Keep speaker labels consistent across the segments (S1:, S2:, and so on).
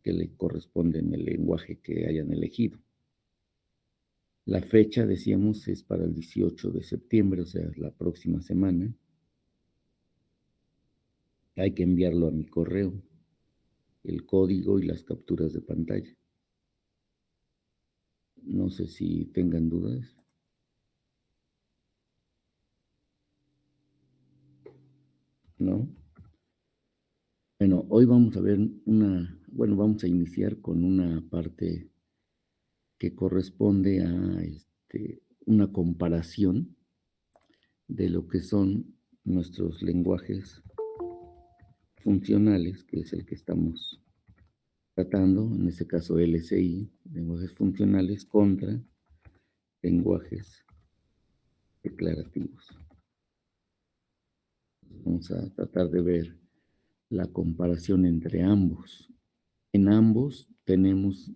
S1: que le corresponde en el lenguaje que hayan elegido. La fecha, decíamos, es para el 18 de septiembre, o sea, la próxima semana. Hay que enviarlo a mi correo, el código y las capturas de pantalla. No sé si tengan dudas. ¿No? Bueno, hoy vamos a ver vamos a iniciar con una parte que corresponde a una comparación de lo que son nuestros lenguajes funcionales, que es el que estamos tratando, en este caso LSI, lenguajes funcionales contra lenguajes declarativos. Vamos a tratar de ver la comparación entre ambos. En ambos tenemos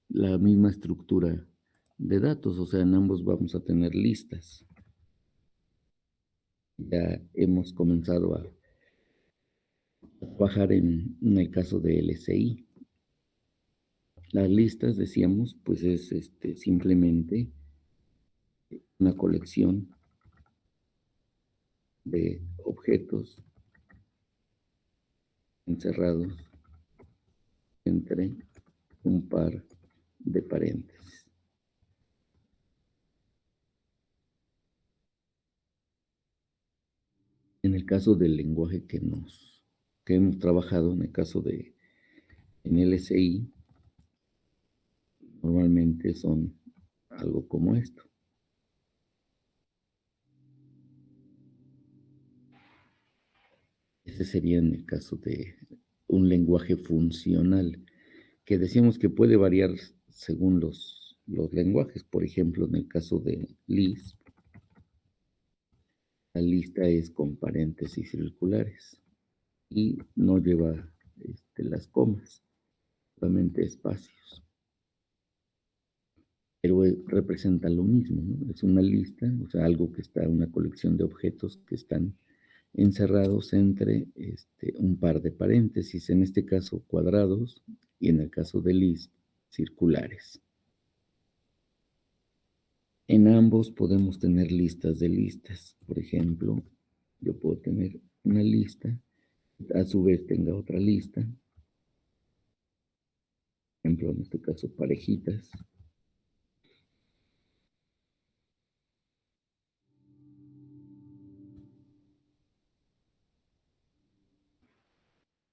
S1: la misma estructura de datos, o sea, en ambos vamos a tener listas. Ya hemos comenzado a trabajar en el caso de LSI. Las listas, decíamos, pues es simplemente una colección de objetos encerrados entre un par de paréntesis. En el caso del lenguaje que hemos trabajado, en el caso en LSI, normalmente son algo como esto. Ese sería en el caso de un lenguaje funcional, que decíamos que puede variar según los lenguajes. Por ejemplo, en el caso de Lisp, la lista es con paréntesis circulares y no lleva las comas, solamente espacios. Pero representa lo mismo, ¿no? Es una lista, o sea, algo que está, una colección de objetos que están encerrados entre un par de paréntesis, en este caso cuadrados, y en el caso de Lisp, circulares. En ambos podemos tener listas de listas. Por ejemplo, yo puedo tener una lista, a su vez tenga otra lista. Por ejemplo, en este caso, parejitas.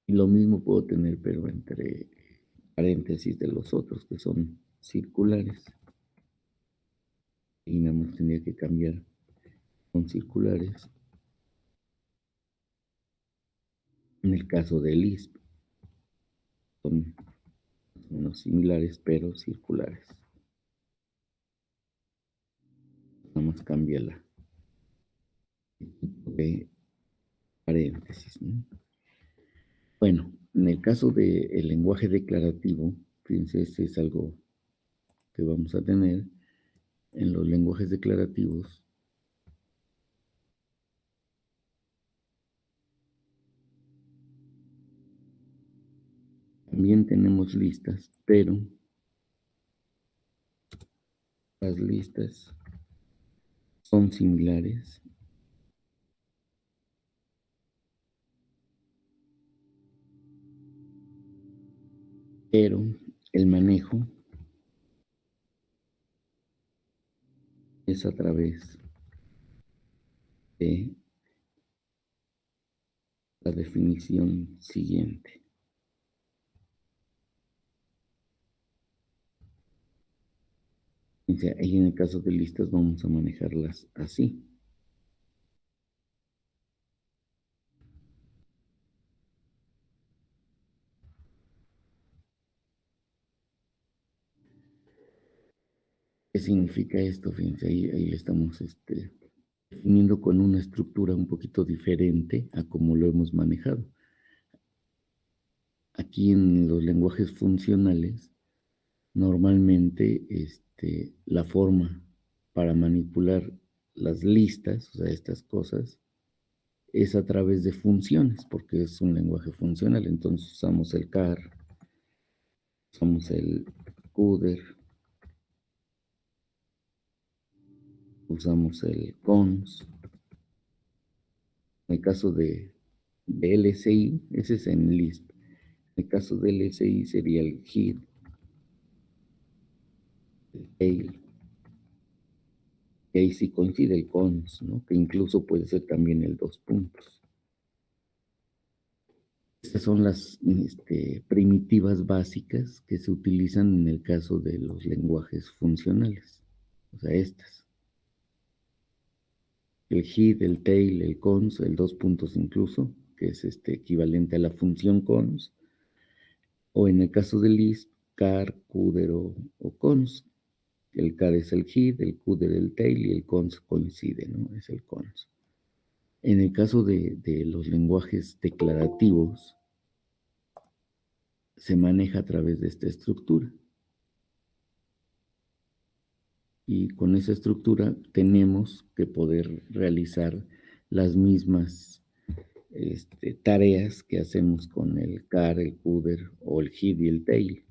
S1: Y lo mismo puedo tener, pero entre paréntesis de los otros, que son circulares. Y nada más tendría que cambiar con circulares. En el caso de Lisp, son unos similares, pero circulares. Nada más cambia el tipo de paréntesis, ¿no? Bueno, en el caso del lenguaje declarativo, fíjense, este es algo que vamos a tener en los lenguajes declarativos. También tenemos listas, pero las listas son similares, pero el manejo es a través de la definición siguiente. Y en el caso de listas vamos a manejarlas así. ¿Qué significa esto? Fíjense, ahí le estamos definiendo con una estructura un poquito diferente a como lo hemos manejado. Aquí en los lenguajes funcionales, normalmente la forma para manipular las listas, o sea, estas cosas, es a través de funciones, porque es un lenguaje funcional. Entonces usamos el car, usamos el CUDER, usamos el cons. En el caso de LSI, ese es en Lisp. En el caso de LSI sería el hid, el tail, y ahí sí coincide el cons, ¿no? Que incluso puede ser también el dos puntos. Estas son las primitivas básicas que se utilizan en el caso de los lenguajes funcionales. O sea, estas. El hid, el tail, el cons, el dos puntos incluso, que es equivalente a la función cons. O en el caso de Lisp, car, cuder o cons. El car es el hid, el cuder el tail y el cons coincide, ¿no? Es el cons. En el caso de los lenguajes declarativos, se maneja a través de esta estructura. Y con esa estructura tenemos que poder realizar las mismas tareas que hacemos con el car, el cuder o el hid y el tail.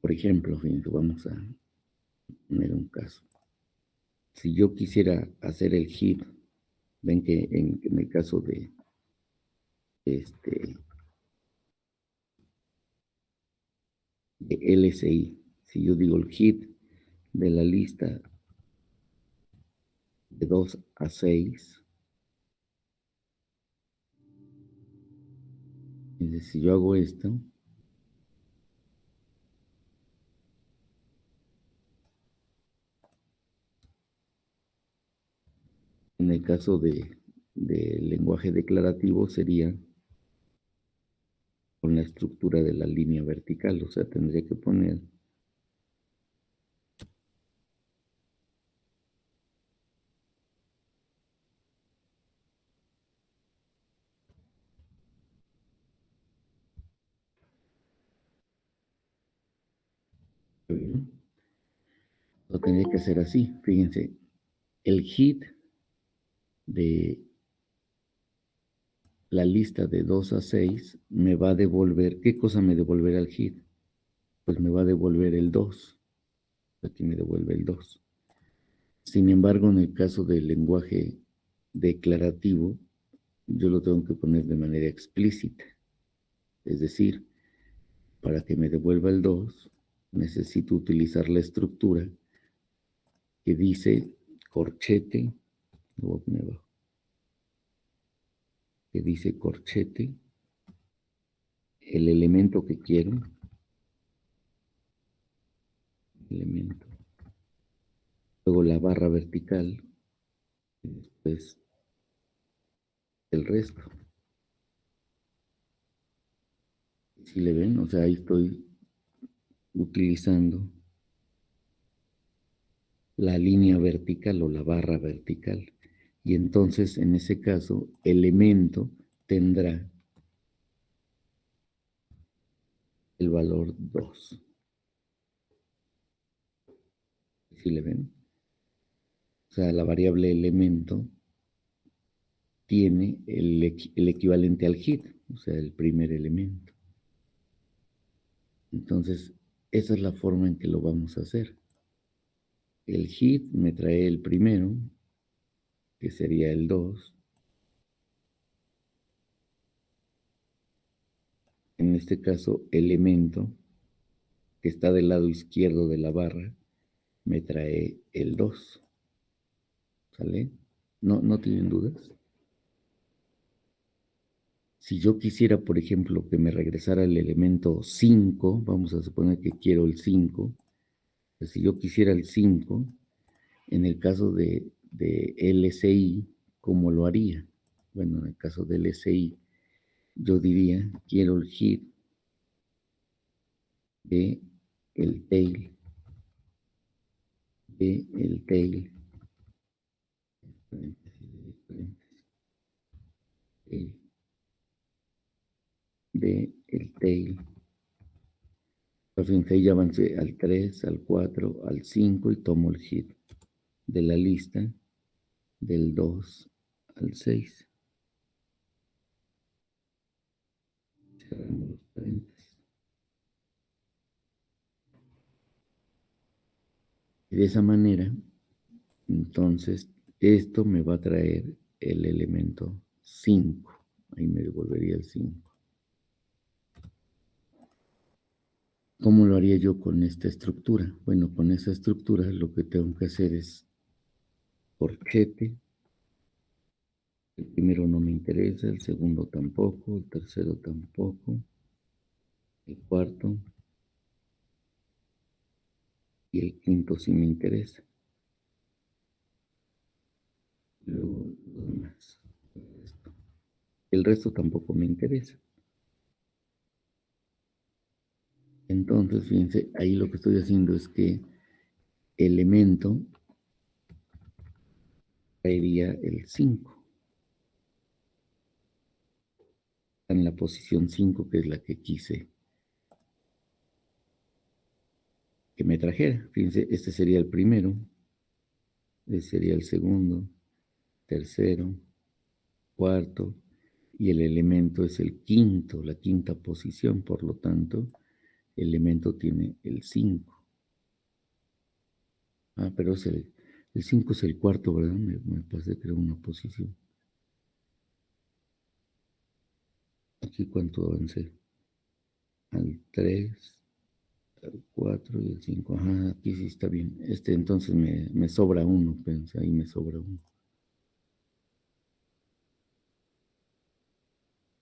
S1: Por ejemplo, fíjense, vamos a poner un caso. Si yo quisiera hacer el hid, ven que en el caso de de LSI, si yo digo el hid de la lista de 2 a 6, es decir, si yo hago esto, en el caso de lenguaje declarativo sería con la estructura de la línea vertical, o sea, tendría que poner lo tendría que hacer así, fíjense, el hid de la lista de 2 a 6 me va a devolver, ¿qué cosa me devolverá el hid? Pues me va a devolver el 2, aquí me devuelve el 2. Sin embargo, en el caso del lenguaje declarativo, yo lo tengo que poner de manera explícita. Es decir, para que me devuelva el 2, necesito utilizar la estructura que dice corchete, lo voy a poner abajo, que dice corchete, el elemento que quiero, elemento, luego la barra vertical, y después el resto. Si le ven, o sea, ahí estoy utilizando la línea vertical o la barra vertical. Y entonces, en ese caso, elemento tendrá el valor 2. ¿Sí le ven? O sea, la variable elemento tiene el equivalente al hid, o sea, el primer elemento. Entonces, esa es la forma en que lo vamos a hacer. El hid me trae el primero, que sería el 2. En este caso, elemento, que está del lado izquierdo de la barra, me trae el 2. ¿Sale? ¿No tienen dudas? Si yo quisiera, por ejemplo, que me regresara el elemento 5, vamos a suponer que quiero el 5, pues si yo quisiera el 5, en el caso de LSI, ¿cómo lo haría? Bueno, en el caso de LSI, yo diría, quiero el hid de el tail, de el tail, de el tail. Fíjense, ya avancé al 3, al 4, al 5 y tomo el hid de la lista del 2 al 6. Cerramos los paréntesis. Y de esa manera, entonces, esto me va a traer el elemento 5. Ahí me devolvería el 5. ¿Cómo lo haría yo con esta estructura? Bueno, con esa estructura lo que tengo que hacer es corchete. El primero no me interesa, el segundo tampoco, el tercero tampoco, el cuarto y el quinto sí me interesa. Luego los demás. El resto tampoco me interesa. Entonces, fíjense, ahí lo que estoy haciendo es que elemento traería el 5. En la posición 5, que es la que quise que me trajera. Fíjense, este sería el primero, este sería el segundo, tercero, cuarto, y el elemento es el quinto, la quinta posición, por lo tanto, el elemento tiene el 5. Ah, pero es el 5 es el cuarto, ¿verdad? Me pasé, creo, una posición. Aquí cuánto avancé. Al 3, al 4 y el 5. Ajá, aquí sí está bien. Entonces me sobra uno, pensé, ahí me sobra uno.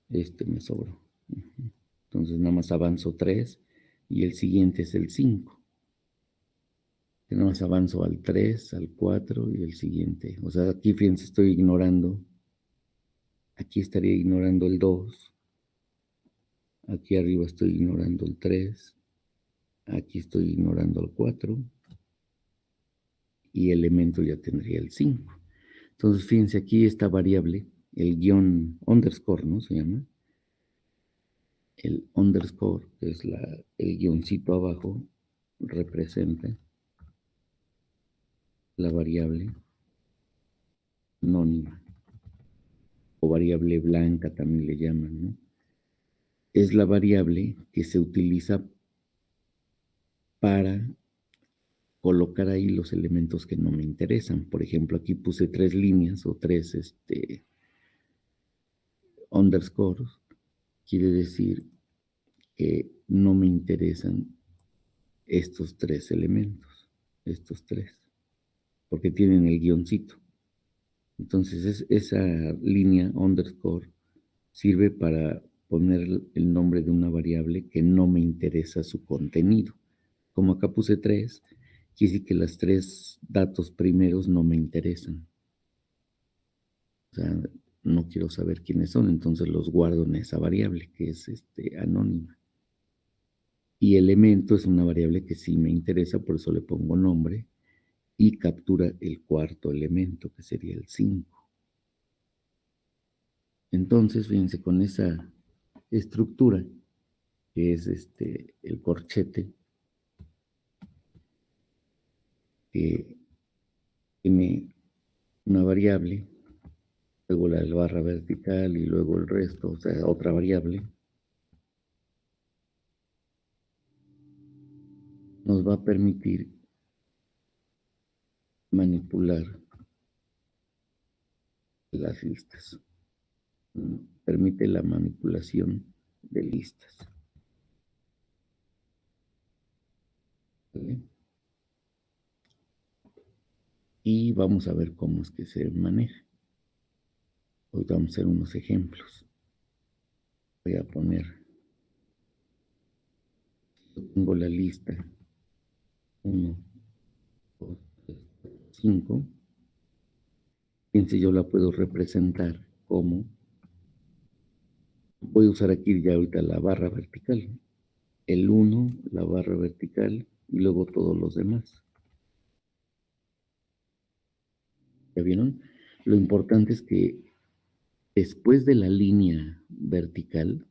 S1: Me sobró. Entonces nada más avanzo 3 y el siguiente es el 5. Nada más avanzo al 3, al 4 y el siguiente. O sea, aquí fíjense, estoy ignorando. Aquí estaría ignorando el 2. Aquí arriba estoy ignorando el 3. Aquí estoy ignorando el 4. Y elemento ya tendría el 5. Entonces fíjense, aquí esta variable, el guión underscore, ¿no? Se llama. El underscore, que es el guioncito abajo, representa la variable anónima, o variable blanca también le llaman, ¿no? Es la variable que se utiliza para colocar ahí los elementos que no me interesan. Por ejemplo, aquí puse 3 líneas o 3 underscores. Quiere decir que no me interesan estos 3 elementos, estos 3, porque tienen el guioncito. Entonces, esa línea underscore sirve para poner el nombre de una variable que no me interesa su contenido. Como acá puse 3, quiere decir que los 3 datos primeros no me interesan. O sea, no quiero saber quiénes son, entonces los guardo en esa variable que es anónima. Y elemento es una variable que sí me interesa, por eso le pongo nombre y captura el cuarto elemento, que sería el 5. Entonces, fíjense, con esa estructura, que es el corchete, que tiene una variable, luego la barra vertical y luego el resto, o sea, otra variable, nos va a permitir manipular las listas. Permite la manipulación de listas. ¿Vale? Y vamos a ver cómo es que se maneja. Hoy vamos a hacer unos ejemplos. Voy a poner, tengo la lista 1, 2, 3, 5. Fíjense, yo la puedo representar como, voy a usar aquí ya ahorita la barra vertical. El 1, la barra vertical y luego todos los demás. ¿Ya vieron? Lo importante es que después de la línea vertical,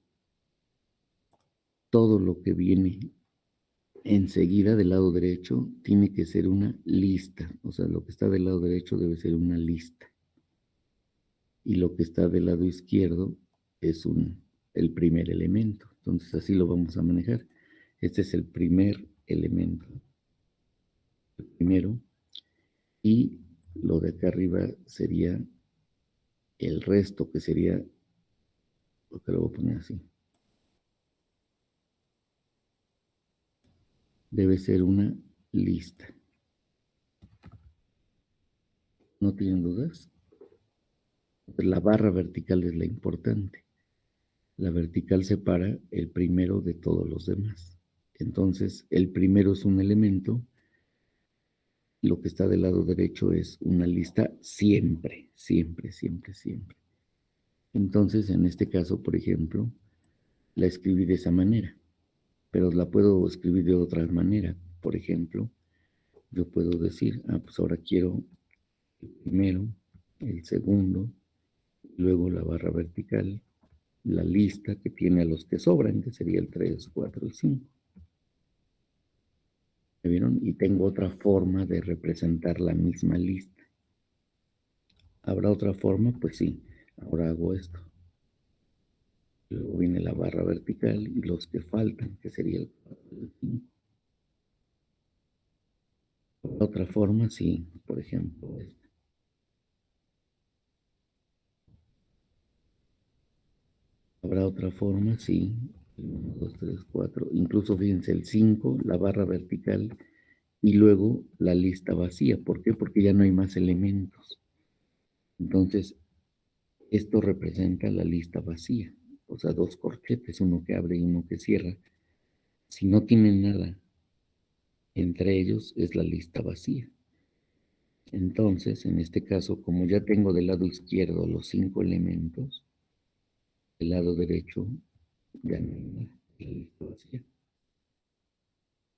S1: todo lo que viene enseguida del lado derecho tiene que ser una lista. O sea, lo que está del lado derecho debe ser una lista. y lo que está del lado izquierdo es el primer elemento. Entonces así lo vamos a manejar. Este es el primer elemento, el primero, y lo de acá arriba sería el resto, que sería, lo que lo voy a poner así. Debe ser una lista. ¿No tienen dudas? La barra vertical es la importante. La vertical separa el primero de todos los demás. Entonces, el primero es un elemento, lo que está del lado derecho es una lista siempre, siempre, siempre, siempre. Entonces, en este caso, por ejemplo, la escribí de esa manera, pero la puedo escribir de otra manera. Por ejemplo, yo puedo decir, pues ahora quiero el primero, el segundo, luego la barra vertical, la lista que tiene a los que sobran, que sería el 3, 4 y 5. ¿Me vieron? Y tengo otra forma de representar la misma lista. ¿Habrá otra forma? Pues sí. Ahora hago esto. Luego viene la barra vertical y los que faltan, que sería el 4 y el 5. ¿Habrá otra forma? Sí. Por ejemplo, esta. ¿Habrá otra forma? Sí. El 1, 2, 3, 4. Incluso fíjense el 5, la barra vertical y luego la lista vacía. ¿Por qué? Porque ya no hay más elementos. Entonces, esto representa la lista vacía. O sea, dos corchetes, uno que abre y uno que cierra. Si no tienen nada entre ellos, es la lista vacía. Entonces, en este caso, como ya tengo del lado izquierdo los 5 elementos, del lado derecho ya no hay nada, la lista vacía.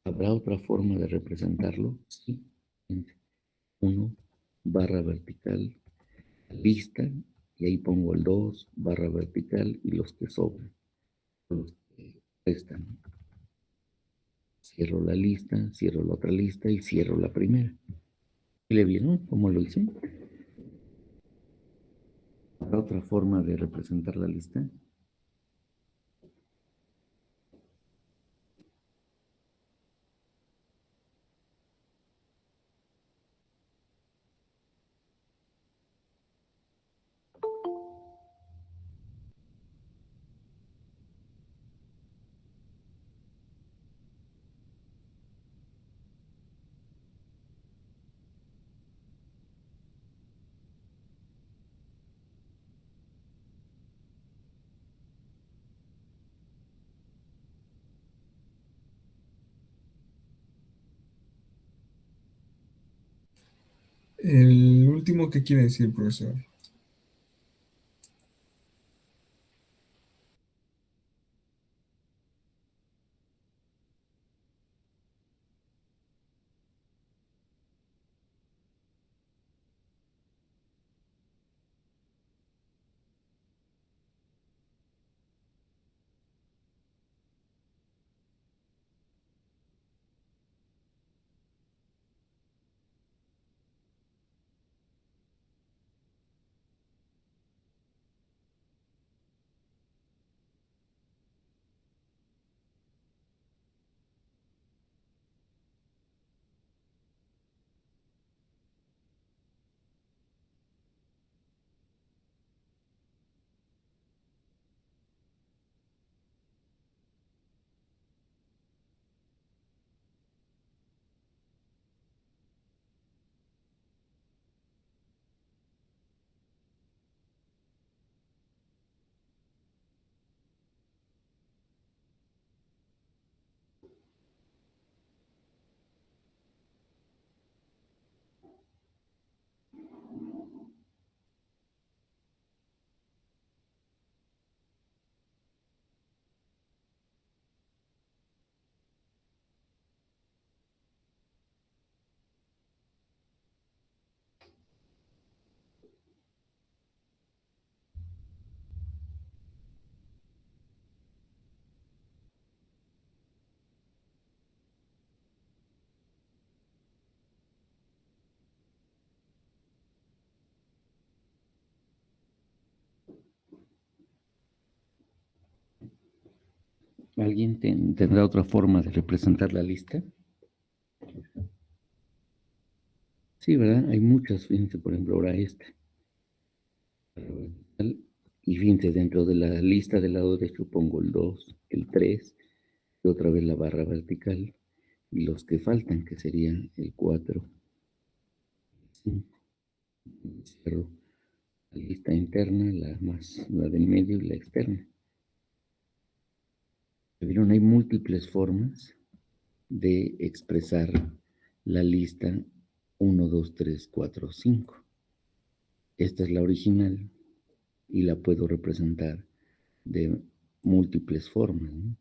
S1: ¿Habrá otra forma de representarlo? Sí. 1, barra vertical, lista, y ahí pongo el 2, barra vertical, y los que sobran, los que restan. Cierro la lista, cierro la otra lista y cierro la primera. ¿Y le vieron cómo lo hice? ¿Habrá otra forma de representar la lista?
S2: El último, ¿qué quiere decir, profesor?
S1: ¿Alguien tendrá otra forma de representar la lista? Sí, ¿verdad? Hay muchas, fíjense, por ejemplo, ahora esta. Y fíjense, dentro de la lista del lado derecho pongo el 2, el 3, y otra vez la barra vertical, y los que faltan, que serían el 4, 5. Cierro la lista interna, la del medio y la externa. ¿Vieron? Hay múltiples formas de expresar la lista 1, 2, 3, 4, 5. Esta es la original y la puedo representar de múltiples formas, ¿no?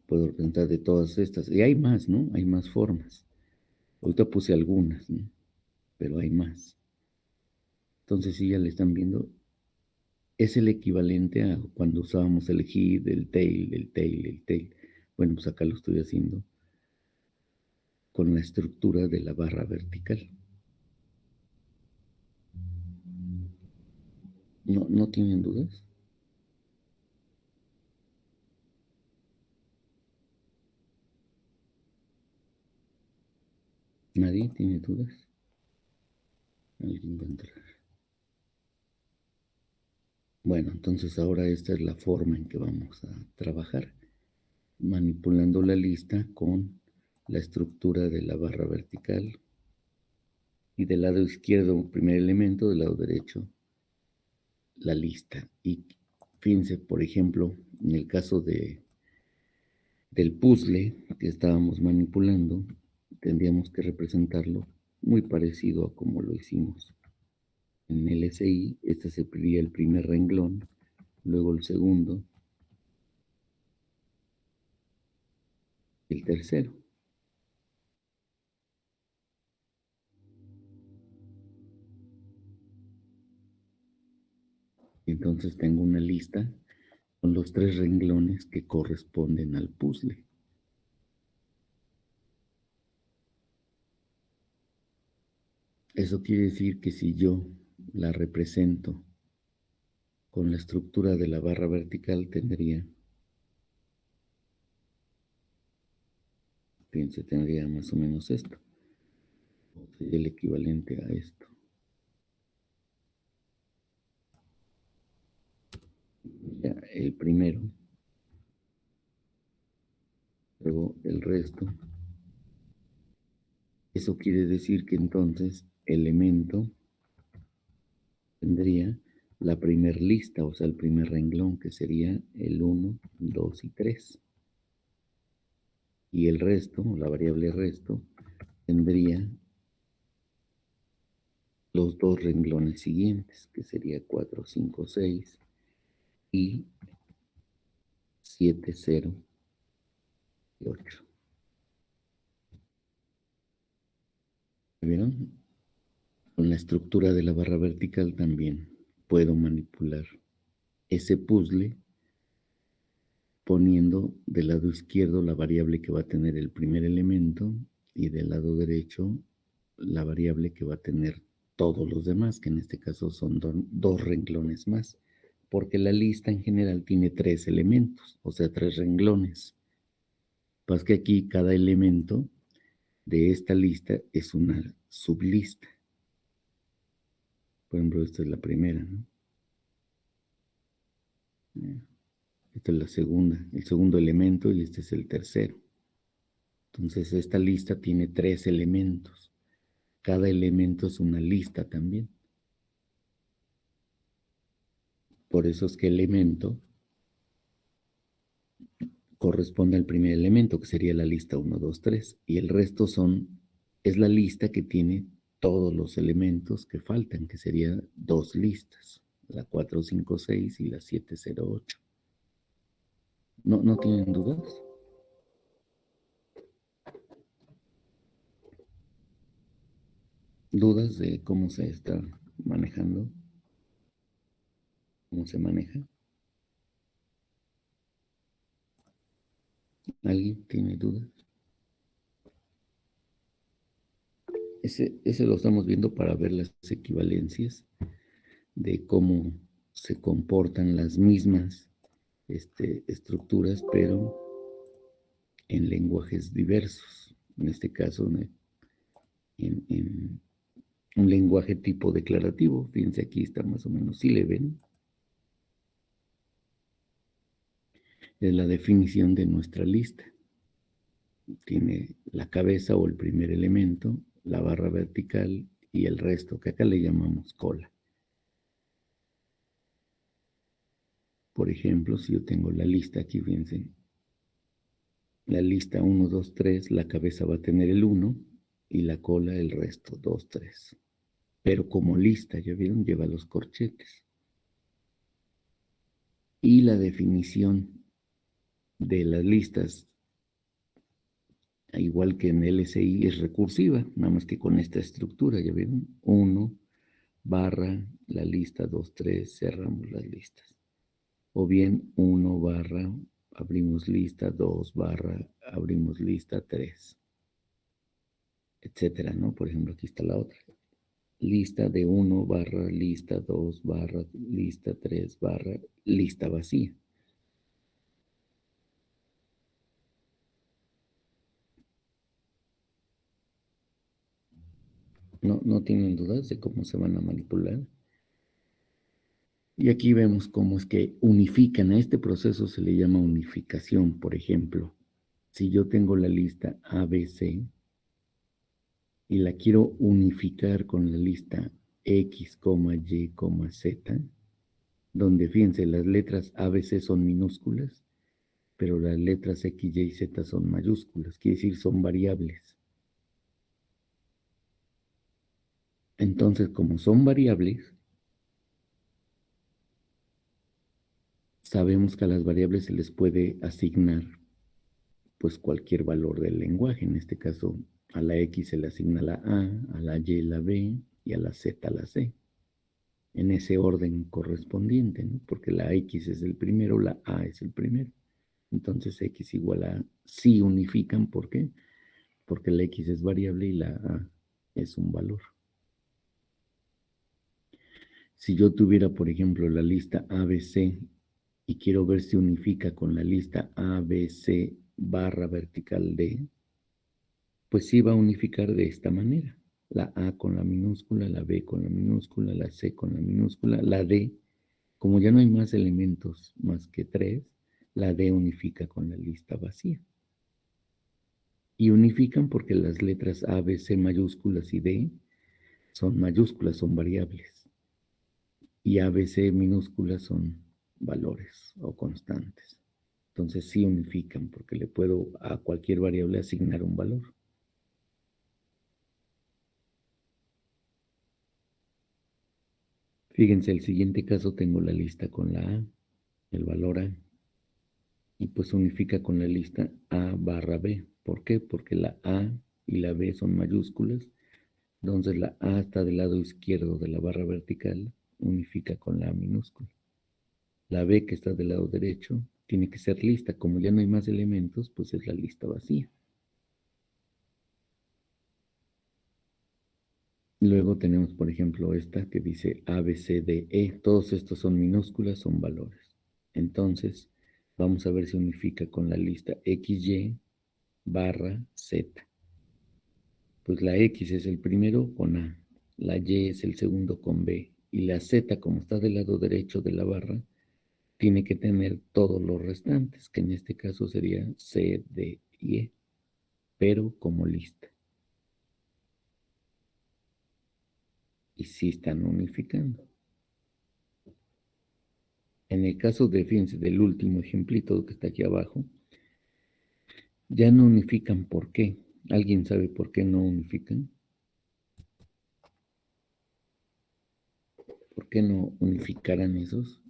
S1: Puedo representar de todas estas. Y hay más, ¿no? Hay más formas. Ahorita puse algunas, ¿no? Pero hay más. Entonces, si ya le están viendo, es el equivalente a cuando usábamos el head, el tail, el tail, el tail. Bueno, pues acá lo estoy haciendo con la estructura de la barra vertical. ¿No tienen dudas? ¿Nadie tiene dudas? ¿Alguien va a entrar? Bueno, entonces ahora esta es la forma en que vamos a trabajar, manipulando la lista con la estructura de la barra vertical y del lado izquierdo primer elemento, del lado derecho la lista. Y fíjense, por ejemplo, en el caso del puzzle que estábamos manipulando, tendríamos que representarlo muy parecido a como lo hicimos en el SI. Este sería el primer renglón, luego el segundo, el tercero. Entonces tengo una lista con los 3 renglones que corresponden al puzzle. Eso quiere decir que si yo la represento con la estructura de la barra vertical, tendría, fíjense, tendría más o menos esto. Sería el equivalente a esto. Ya, el primero, luego el resto. Eso quiere decir que entonces elemento tendría la primer lista, o sea, el primer renglón, que sería el 1, 2 y 3. Y el resto, la variable resto, tendría los 2 renglones siguientes, que sería 4, 5, 6 y 7, 0 y 8. ¿Vieron? Con la estructura de la barra vertical también puedo manipular ese puzzle poniendo del lado izquierdo la variable que va a tener el primer elemento y del lado derecho la variable que va a tener todos los demás, que en este caso son 2 renglones más, porque la lista en general tiene 3 elementos, o sea, 3 renglones. Pues que aquí cada elemento de esta lista es una sublista. Por ejemplo, esta es la primera, ¿no? Esta es la segunda, el segundo elemento y este es el tercero. Entonces esta lista tiene 3 elementos. Cada elemento es una lista también. Por eso es que elemento corresponde al primer elemento, que sería la lista 1, 2, 3. Y el resto es la lista que tiene todos los elementos que faltan, que serían 2 listas. La 4, 5, 6 y la 7, 0, 8. ¿No tienen dudas? ¿Dudas de cómo se está manejando? ¿Cómo se maneja? ¿Alguien tiene dudas? Ese lo estamos viendo para ver las equivalencias de cómo se comportan las mismas estructuras, pero en lenguajes diversos. En este caso, en un lenguaje tipo declarativo. Fíjense, aquí está más o menos, si le ven, es la definición de nuestra lista. Tiene la cabeza o el primer elemento, la barra vertical y el resto, que acá le llamamos cola. Por ejemplo, si yo tengo la lista aquí, fíjense, la lista 1, 2, 3, la cabeza va a tener el 1 y la cola el resto, 2, 3. Pero como lista, ¿ya vieron? Lleva los corchetes. Y la definición de las listas, igual que en LSI, es recursiva, nada más que con esta estructura, ¿ya vieron? 1, barra, la lista 2, 3, cerramos las listas. O bien 1 barra, abrimos lista, 2 barra, abrimos lista, 3, etcétera, ¿no? Por ejemplo, aquí está la otra. Lista de 1 barra, lista 2 barra, lista 3 barra, lista vacía. No tienen dudas de cómo se van a manipular. Y aquí vemos cómo es que unifican. A este proceso se le llama unificación. Por ejemplo, si yo tengo la lista ABC y la quiero unificar con la lista X, Y, Z, donde fíjense, las letras ABC son minúsculas, pero las letras X, Y y Z son mayúsculas, quiere decir son variables. Entonces, como son variables, sabemos que a las variables se les puede asignar pues cualquier valor del lenguaje. En este caso, a la X se le asigna la A la Y la B y a la Z la C. En ese orden correspondiente, ¿no? Porque la X es el primero, la A es el primero. Entonces X igual a sí unifican. ¿Por qué? Porque la X es variable y la A es un valor. Si yo tuviera, por ejemplo, la lista ABC y quiero ver si unifica con la lista ABC barra vertical D, pues sí va a unificar de esta manera. La A con la minúscula, la B con la minúscula, la C con la minúscula, la D, como ya no hay más elementos más que 3, la D unifica con la lista vacía. Y unifican porque las letras A, B, C mayúsculas y D son mayúsculas, son variables. Y A, B, C minúsculas son valores o constantes. Entonces sí unifican porque le puedo a cualquier variable asignar un valor. Fíjense, el siguiente caso tengo la lista con la A, el valor A, y pues unifica con la lista A barra B. ¿Por qué? Porque la A y la B son mayúsculas, entonces la A está del lado izquierdo de la barra vertical, unifica con la A minúscula. La B que está del lado derecho tiene que ser lista, como ya no hay más elementos, pues es la lista vacía. Luego tenemos, por ejemplo, esta que dice A, B, C, D, E. Todos estos son minúsculas, son valores. Entonces, vamos a ver si unifica con la lista XY barra Z. Pues la X es el primero con A, la Y es el segundo con B, y la Z, como está del lado derecho de la barra, tiene que tener todos los restantes, que en este caso sería C, D y E, pero como lista. Y sí están unificando. En el caso de, fíjense, del último ejemplito que está aquí abajo, ya no unifican. ¿Por qué? ¿Alguien sabe por qué no unifican? ¿Por qué no unificaran esos?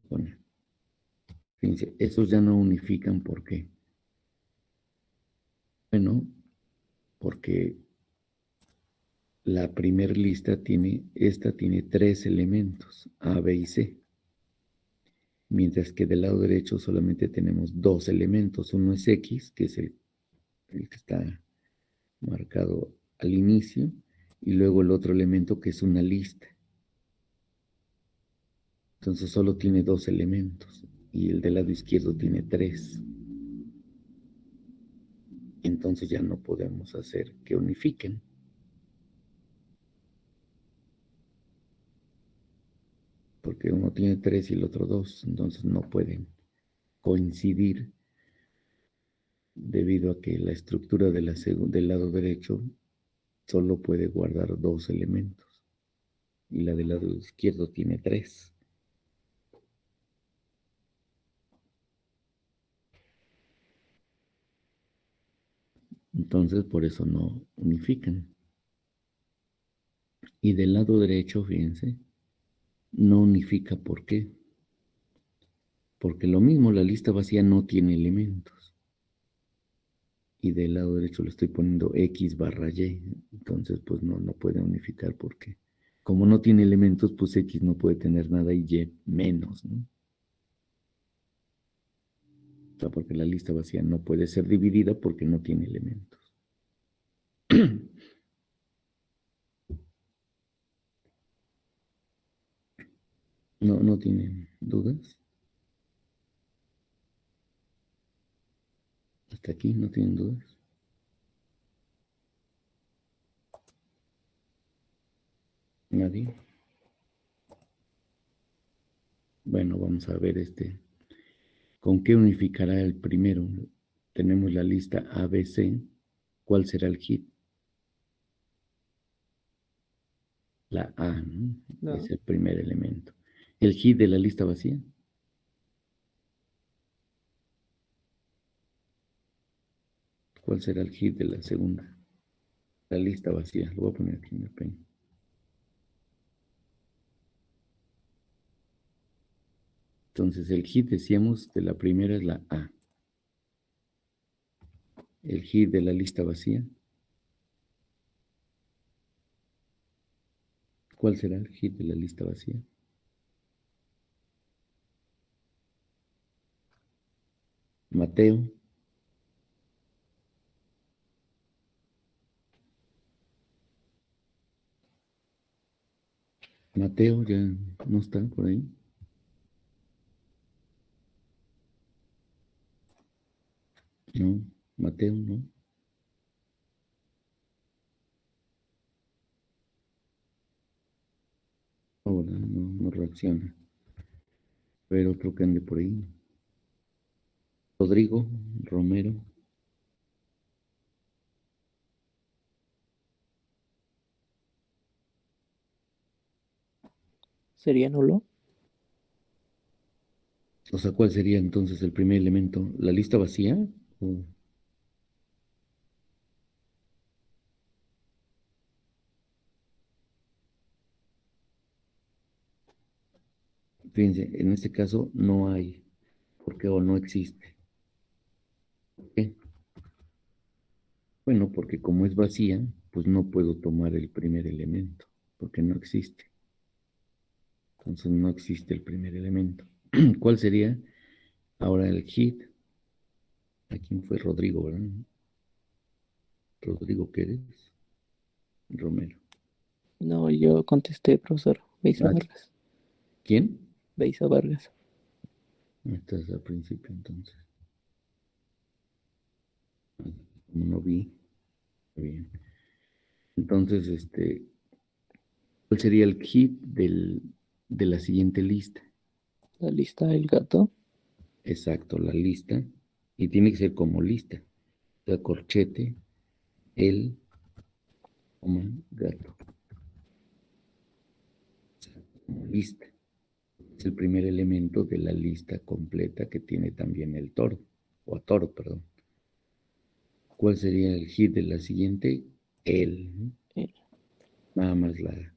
S1: Bueno, fíjense, esos ya no unifican. ¿Por qué? Bueno, porque la primera lista tiene 3 elementos, A, B y C. Mientras que del lado derecho solamente tenemos 2 elementos. Uno es X, que es el que está marcado al inicio, y luego el otro elemento que es una lista. Entonces solo tiene 2 elementos y el del lado izquierdo tiene 3. Entonces ya no podemos hacer que unifiquen, porque uno tiene 3 y el otro 2, entonces no pueden coincidir debido a que la estructura de del lado derecho solo puede guardar 2 elementos y la del lado izquierdo tiene 3. Entonces por eso no unifican. Y del lado derecho, fíjense, no unifica. ¿Por qué? Porque lo mismo, la lista vacía no tiene elementos. Y del lado derecho le estoy poniendo X barra Y. Entonces, pues no puede unificar porque como no tiene elementos, pues X no puede tener nada y Y menos, ¿no? O sea, porque la lista vacía no puede ser dividida porque no tiene elementos. No tienen dudas. Hasta aquí no tienen dudas. Nadie. Bueno, vamos a ver ¿con qué unificará el primero? Tenemos la lista ABC. ¿Cuál será el hit? La A, ¿no?
S3: No.
S1: Es el primer elemento. El hit de la lista vacía. ¿Cuál será el hit de la segunda? La lista vacía. Lo voy a poner aquí en el pen. Entonces, el hit, decíamos, de la primera es la A. El hit de la lista vacía. ¿Cuál será el hit de la lista vacía? Mateo. Mateo ya no está por ahí. No, Mateo no. Ahora no reacciona. Pero otro que ande por ahí. Rodrigo Romero.
S3: ¿Sería nulo?
S1: O sea, ¿cuál sería entonces el primer elemento? ¿La lista vacía? O- Fíjense, en este caso no hay, porque o no existe. ¿Por qué? Bueno, porque como es vacía, pues no puedo tomar el primer elemento, porque no existe. Entonces no existe el primer elemento. ¿Cuál sería ahora el hit? ¿A quién fue Rodrigo, verdad? Rodrigo, ¿qué eres? Romero.
S3: No, yo contesté, profesor. Beisa
S1: Ah,
S3: Vargas.
S1: ¿quién?
S3: Beisa Vargas.
S1: Estás al principio, entonces. Como no vi, bien. Entonces, ¿cuál sería el hit de la siguiente lista?
S3: La lista del gato.
S1: Exacto, la lista. Y tiene que ser como lista. O sea, corchete, el, coma, gato. O sea, como lista. Es el primer elemento de la lista completa que tiene también el toro. O a toro, perdón. ¿Cuál sería el hit de la siguiente? El, ¿no?
S3: eh,
S1: Nada más la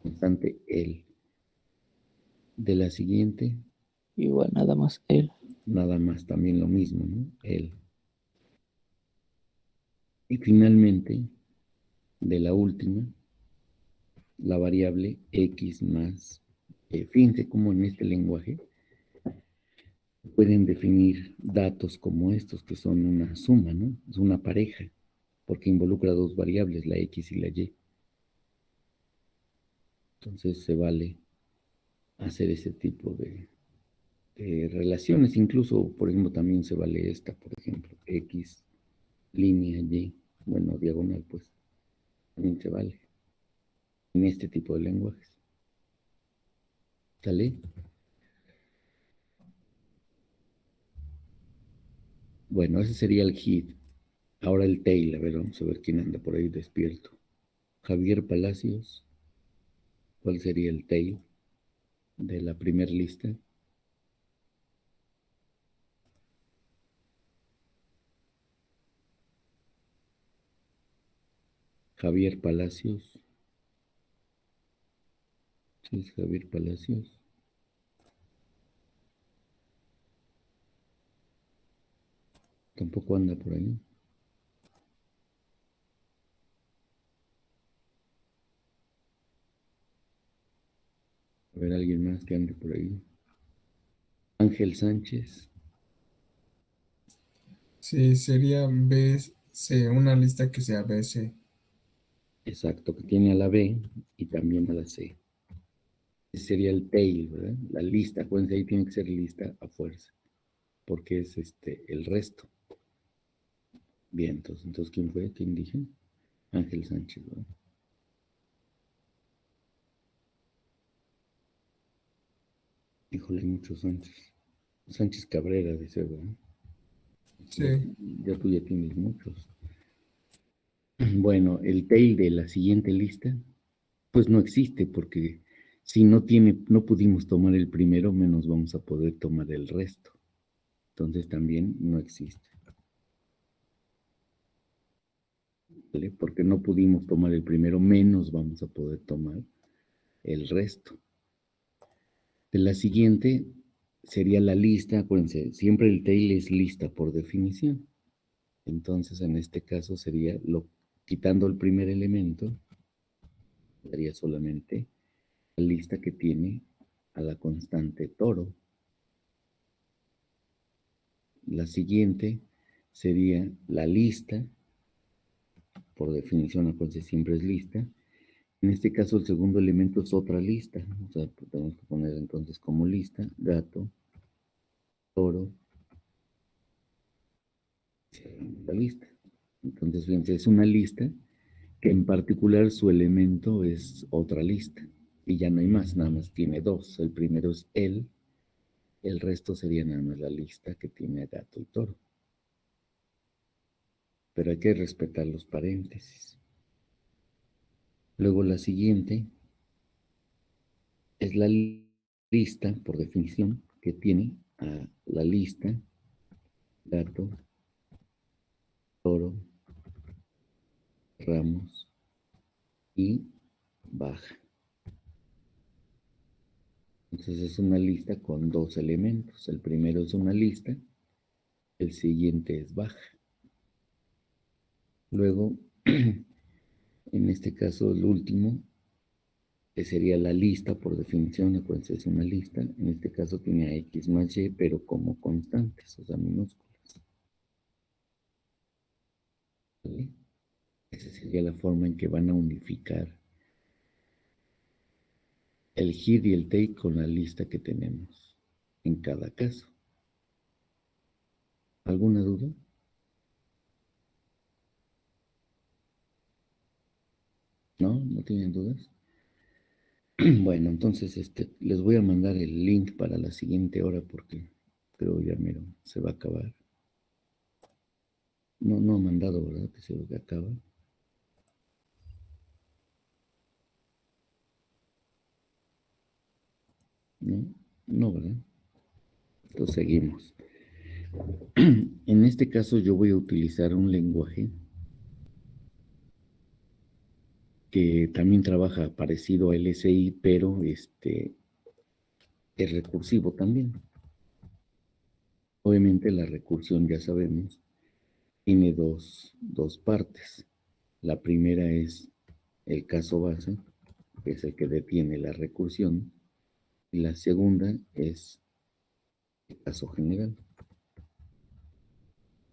S1: constante el. De la siguiente,
S3: igual, nada más él.
S1: nada más también lo mismo, ¿no? El. Y finalmente, de la última, la variable x más. Fíjense cómo en este lenguaje pueden definir datos como estos, que son una suma, ¿no? Es una pareja. porque involucra dos variables, la X y la Y. Entonces se vale hacer ese tipo de relaciones. Incluso, por ejemplo, también se vale esta, por ejemplo, X, línea, Y, bueno, diagonal, pues, también se vale en este tipo de lenguajes. ¿Sale? Bueno, ese sería el hit. Ahora el tail, a ver, vamos a ver quién anda por ahí despierto. Javier Palacios, ¿cuál sería el tail de la primer lista? Javier Palacios. ¿Sí es Javier Palacios? Tampoco anda por ahí. A ver, alguien más que ande por ahí. Ángel Sánchez.
S2: Sí, sería BC, una lista que sea BC.
S1: Exacto, que tiene a la B y también a la C. Ese sería el tail, ¿verdad? La lista, acuérdense, ahí tiene que ser lista a fuerza, porque es el resto. Bien, entonces ¿quién fue? ¿Quién dije? Ángel Sánchez, ¿verdad? Híjole, hay muchos Sánchez. Sánchez Cabrera, dice, ¿verdad? Ya,
S2: Sí,
S1: tú ya tienes muchos. Bueno, el tail de la siguiente lista, pues no existe, porque si no pudimos tomar el primero, menos vamos a poder tomar el resto. Entonces también no existe, ¿vale? Porque no pudimos tomar el primero, menos vamos a poder tomar el resto. De la siguiente sería la lista, acuérdense, siempre el tail es lista por definición. Entonces en este caso sería quitando el primer elemento, sería solamente la lista que tiene a la constante toro. La siguiente sería la lista, por definición, acuérdense, siempre es lista. En este caso, el segundo elemento es otra lista. O sea, tenemos que poner entonces como lista gato, toro, la lista. Entonces, fíjense, es una lista que en particular su elemento es otra lista. Y ya no hay más, nada más tiene dos. El primero es el resto sería nada más la lista que tiene a gato y toro. Pero hay que respetar los paréntesis. Luego la siguiente es la lista, por definición, que tiene a la lista gato, toro, ramos y baja. Entonces es una lista con dos elementos. El primero es una lista, el siguiente es baja. Luego, en este caso, el último, que sería la lista, por definición, acuérdense, es una lista. En este caso tiene a X más Y, pero como constantes, o sea, minúsculas. ¿Vale? Esa sería la forma en que van a unificar el head y el take con la lista que tenemos en cada caso. ¿Alguna duda? ¿No? ¿No tienen dudas? Bueno, entonces les voy a mandar el link para la siguiente hora porque creo ya miro, se va a acabar. No, no ha mandado, ¿verdad? Que se acaba. No, no, ¿verdad? Entonces seguimos. En este caso yo voy a utilizar un lenguaje que también trabaja parecido a LSI, pero es recursivo también. Obviamente la recursión, ya sabemos, tiene dos partes. La primera es el caso base, que es el que detiene la recursión, y la segunda es el caso general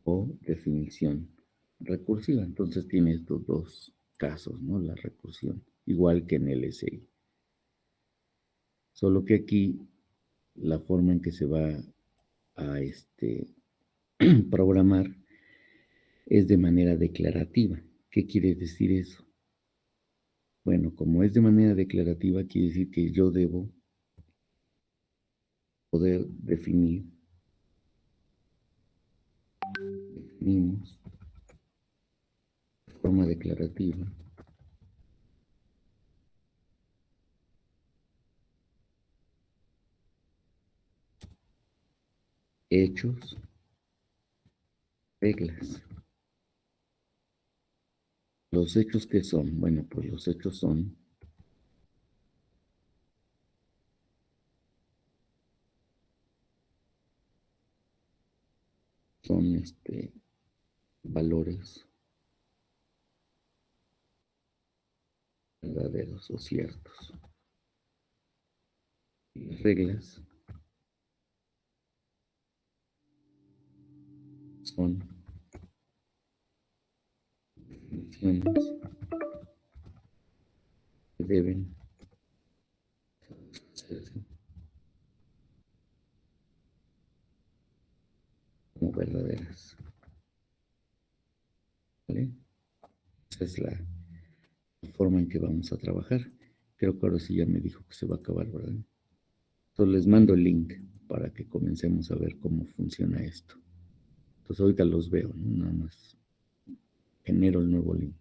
S1: o definición recursiva. Entonces tiene estos dos casos, ¿no? La recursión, igual que en el SI. Solo que aquí la forma en que se va a programar es de manera declarativa. ¿Qué quiere decir eso? Bueno, como es de manera declarativa, quiere decir que yo debo poder definimos de forma declarativa hechos, reglas. ¿Los hechos qué son? Bueno, pues los hechos son valores verdaderos o ciertos. Y las reglas son definiciones que deben hacerse como verdaderas. ¿Vale? Esa es la forma en que vamos a trabajar. Creo que ahora sí ya me dijo que se va a acabar, ¿verdad? Entonces les mando el link para que comencemos a ver cómo funciona esto. Entonces ahorita los veo, ¿no? Nada más genero el nuevo link.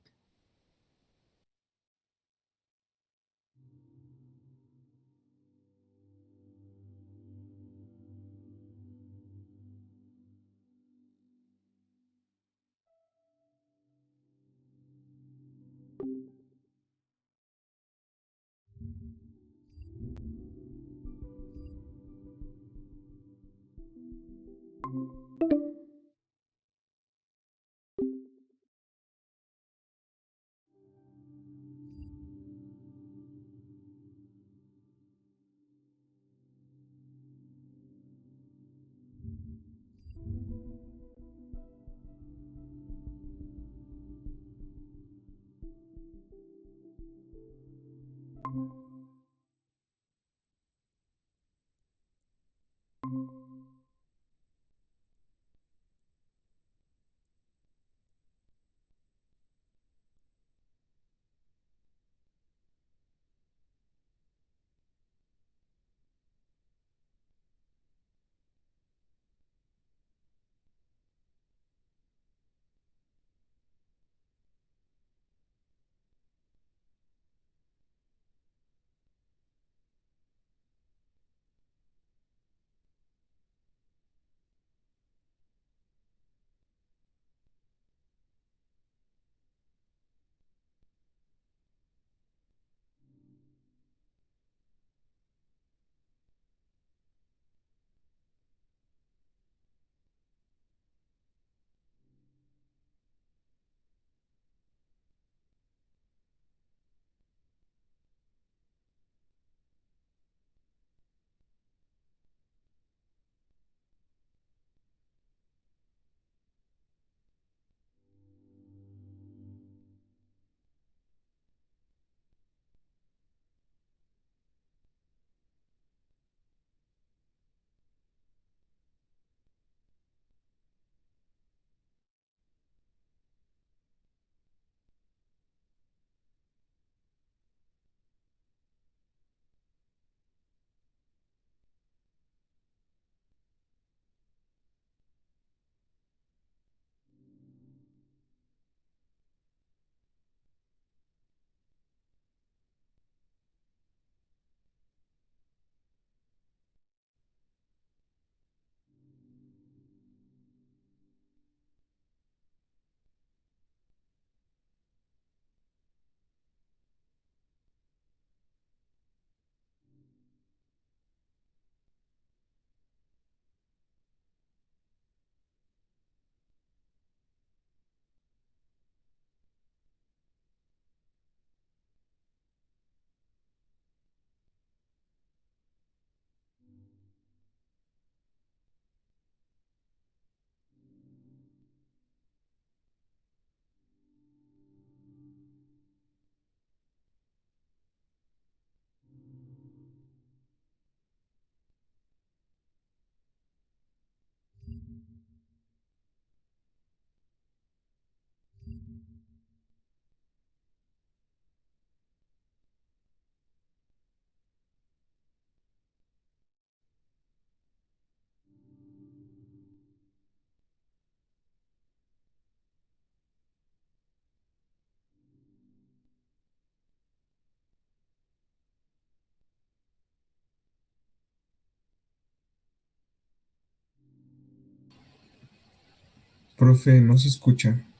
S2: Profe, no se escucha.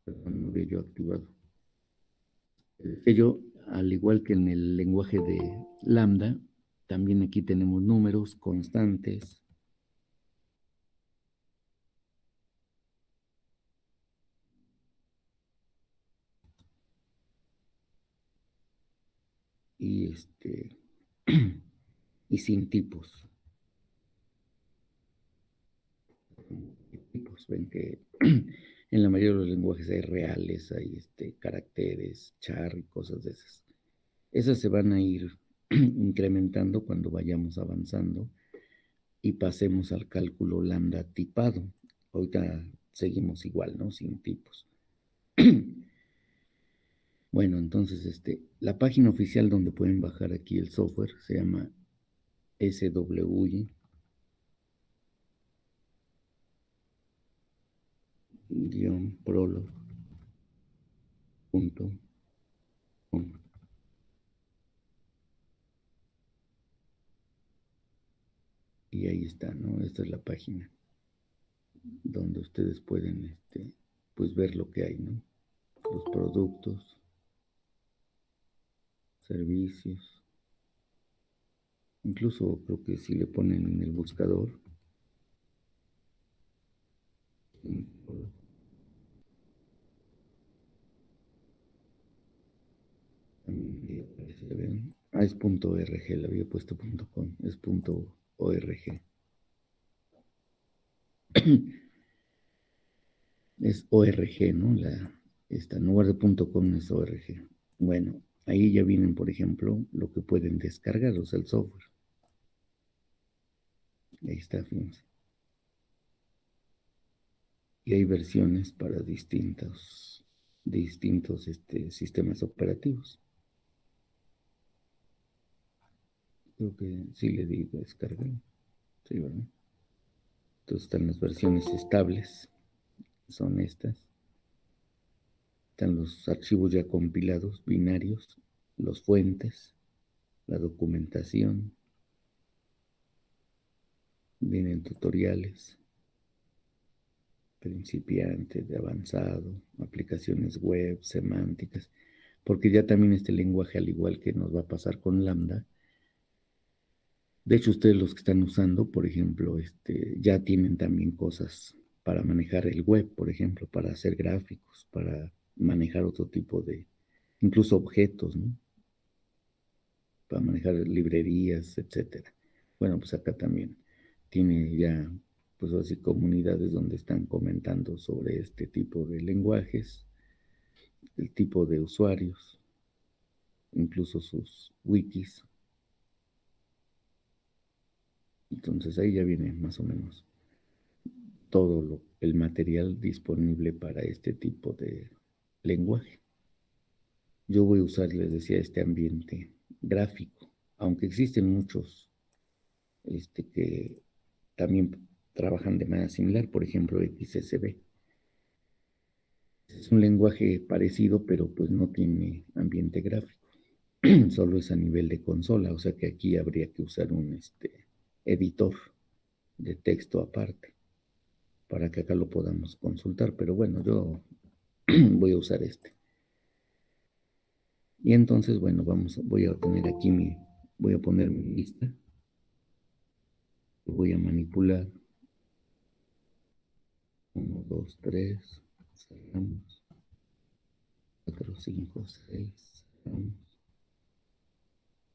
S1: Perdón, no había yo activado. Yo, al igual que en el lenguaje de lambda, también aquí tenemos números constantes. Y y sin tipos. Tipos, ven que en la mayoría de los lenguajes hay reales, hay caracteres, char y cosas de esas. Esas se van a ir incrementando cuando vayamos avanzando y pasemos al cálculo lambda tipado. Ahorita seguimos igual, ¿no? Sin tipos. Bueno, entonces la página oficial donde pueden bajar aquí el software se llama swy-prolog.com. Y ahí está, ¿no? Esta es la página donde ustedes pueden, pues ver lo que hay, ¿no? Los productos, servicios. Incluso creo que si le ponen en el buscador, también aparece, ¿ven? Ah, es .org, le había puesto .com, es .org. Es org, ¿no? En lugar de .com es org. Bueno, ahí ya vienen, por ejemplo, lo que pueden descargar, o sea, el software. Ahí está, fíjense. Y hay versiones para distintos sistemas operativos. Creo que sí le di descargar. Sí, ¿verdad? Entonces están las versiones estables, son estas. Están los archivos ya compilados, binarios, los fuentes, la documentación, vienen tutoriales, principiante, de avanzado, aplicaciones web, semánticas, porque ya también este lenguaje, al igual que nos va a pasar con Lambda, de hecho ustedes los que están usando, por ejemplo, ya tienen también cosas para manejar el web, por ejemplo, para hacer gráficos, para manejar otro tipo de, incluso objetos, ¿no? Para manejar librerías, etcétera. Bueno, pues acá también tiene ya, pues así, comunidades donde están comentando sobre este tipo de lenguajes, el tipo de usuarios, incluso sus wikis. Entonces ahí ya viene más o menos todo el material disponible para este tipo de lenguaje. Yo voy a usar, les decía, este ambiente gráfico, aunque existen muchos que también trabajan de manera similar, por ejemplo, XSB. Es un lenguaje parecido, pero pues no tiene ambiente gráfico. Solo es a nivel de consola, o sea que aquí habría que usar un editor de texto aparte para que acá lo podamos consultar, pero bueno, yo voy a usar este. Y entonces, bueno, voy a tener aquí voy a poner mi lista, voy a manipular, 1, 2, 3, cerramos, 4, 5, 6, cerramos,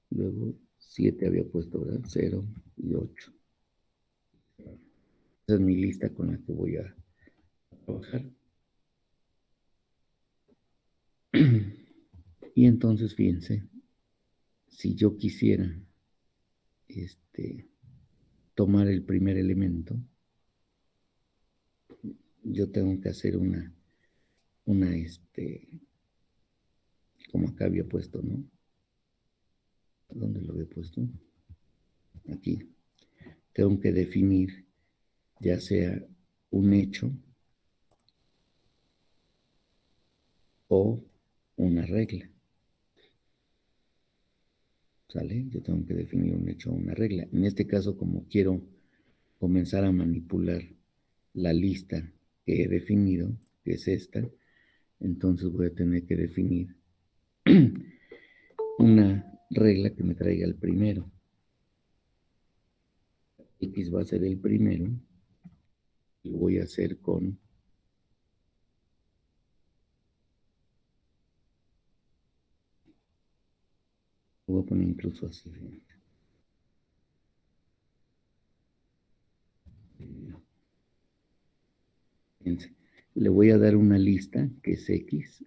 S1: luego 7 había puesto, ¿verdad? 0 y 8. Esa es mi lista con la que voy a trabajar. Y entonces, fíjense, si yo quisiera tomar el primer elemento, yo tengo que hacer una, como acá había puesto, ¿no? ¿Dónde lo había puesto? Aquí. Tengo que definir ya sea un hecho o una regla. O ¿sale? Yo tengo que definir un hecho o una regla. En este caso, como quiero comenzar a manipular la lista que he definido, que es esta, entonces voy a tener que definir una regla que me traiga el primero. X va a ser el primero. Lo voy a hacer con lo voy a poner incluso así. Fíjense. Le voy a dar una lista que es X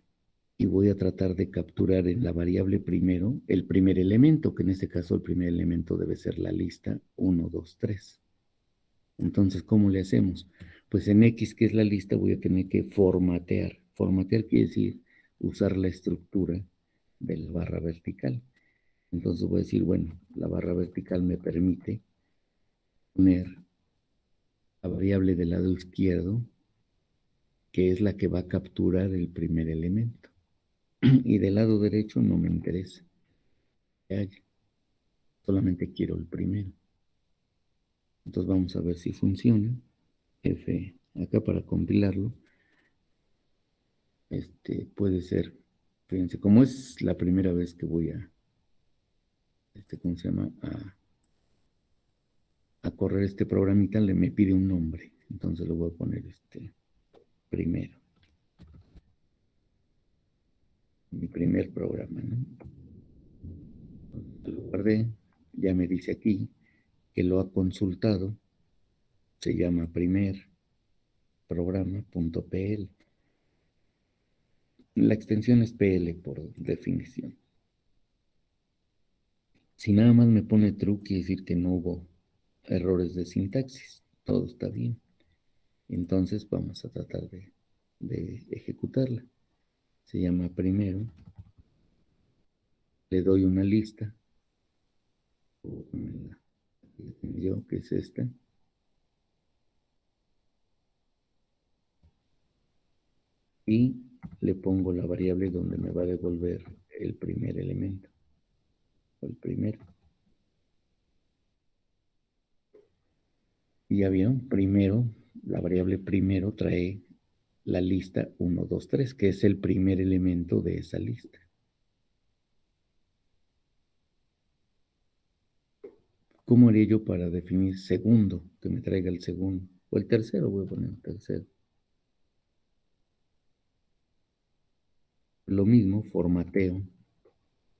S1: y voy a tratar de capturar en la variable primero el primer elemento, que en este caso el primer elemento debe ser la lista 1, 2, 3. Entonces, ¿cómo le hacemos? Pues en X, que es la lista, voy a tener que formatear. Formatear quiere decir usar la estructura de la barra vertical. Entonces voy a decir, bueno, la barra vertical me permite poner la variable del lado izquierdo, que es la que va a capturar el primer elemento. Y del lado derecho no me interesa que haya. Solamente quiero el primero. Entonces vamos a ver si funciona. F acá para compilarlo. Puede ser, fíjense, como es la primera vez que voy a, ¿cómo se llama? A correr este programita, me pide un nombre. Entonces le voy a poner primero. Mi primer programa, ¿no? Lo guardé, ya me dice aquí que lo ha consultado, se llama primer programa.pl. La extensión es PL por definición. Si nada más me pone true, quiere decir que no hubo errores de sintaxis, todo está bien. Entonces vamos a tratar de ejecutarla. Se llama primero, le doy una lista, yo que es esta, y le pongo la variable donde me va a devolver el primer elemento, o el primero. Y ya vieron, primero, la variable primero trae la lista 1, 2, 3, que es el primer elemento de esa lista. ¿Cómo haría yo para definir segundo? Que me traiga el segundo. O el tercero, voy a poner el tercero. Lo mismo, formateo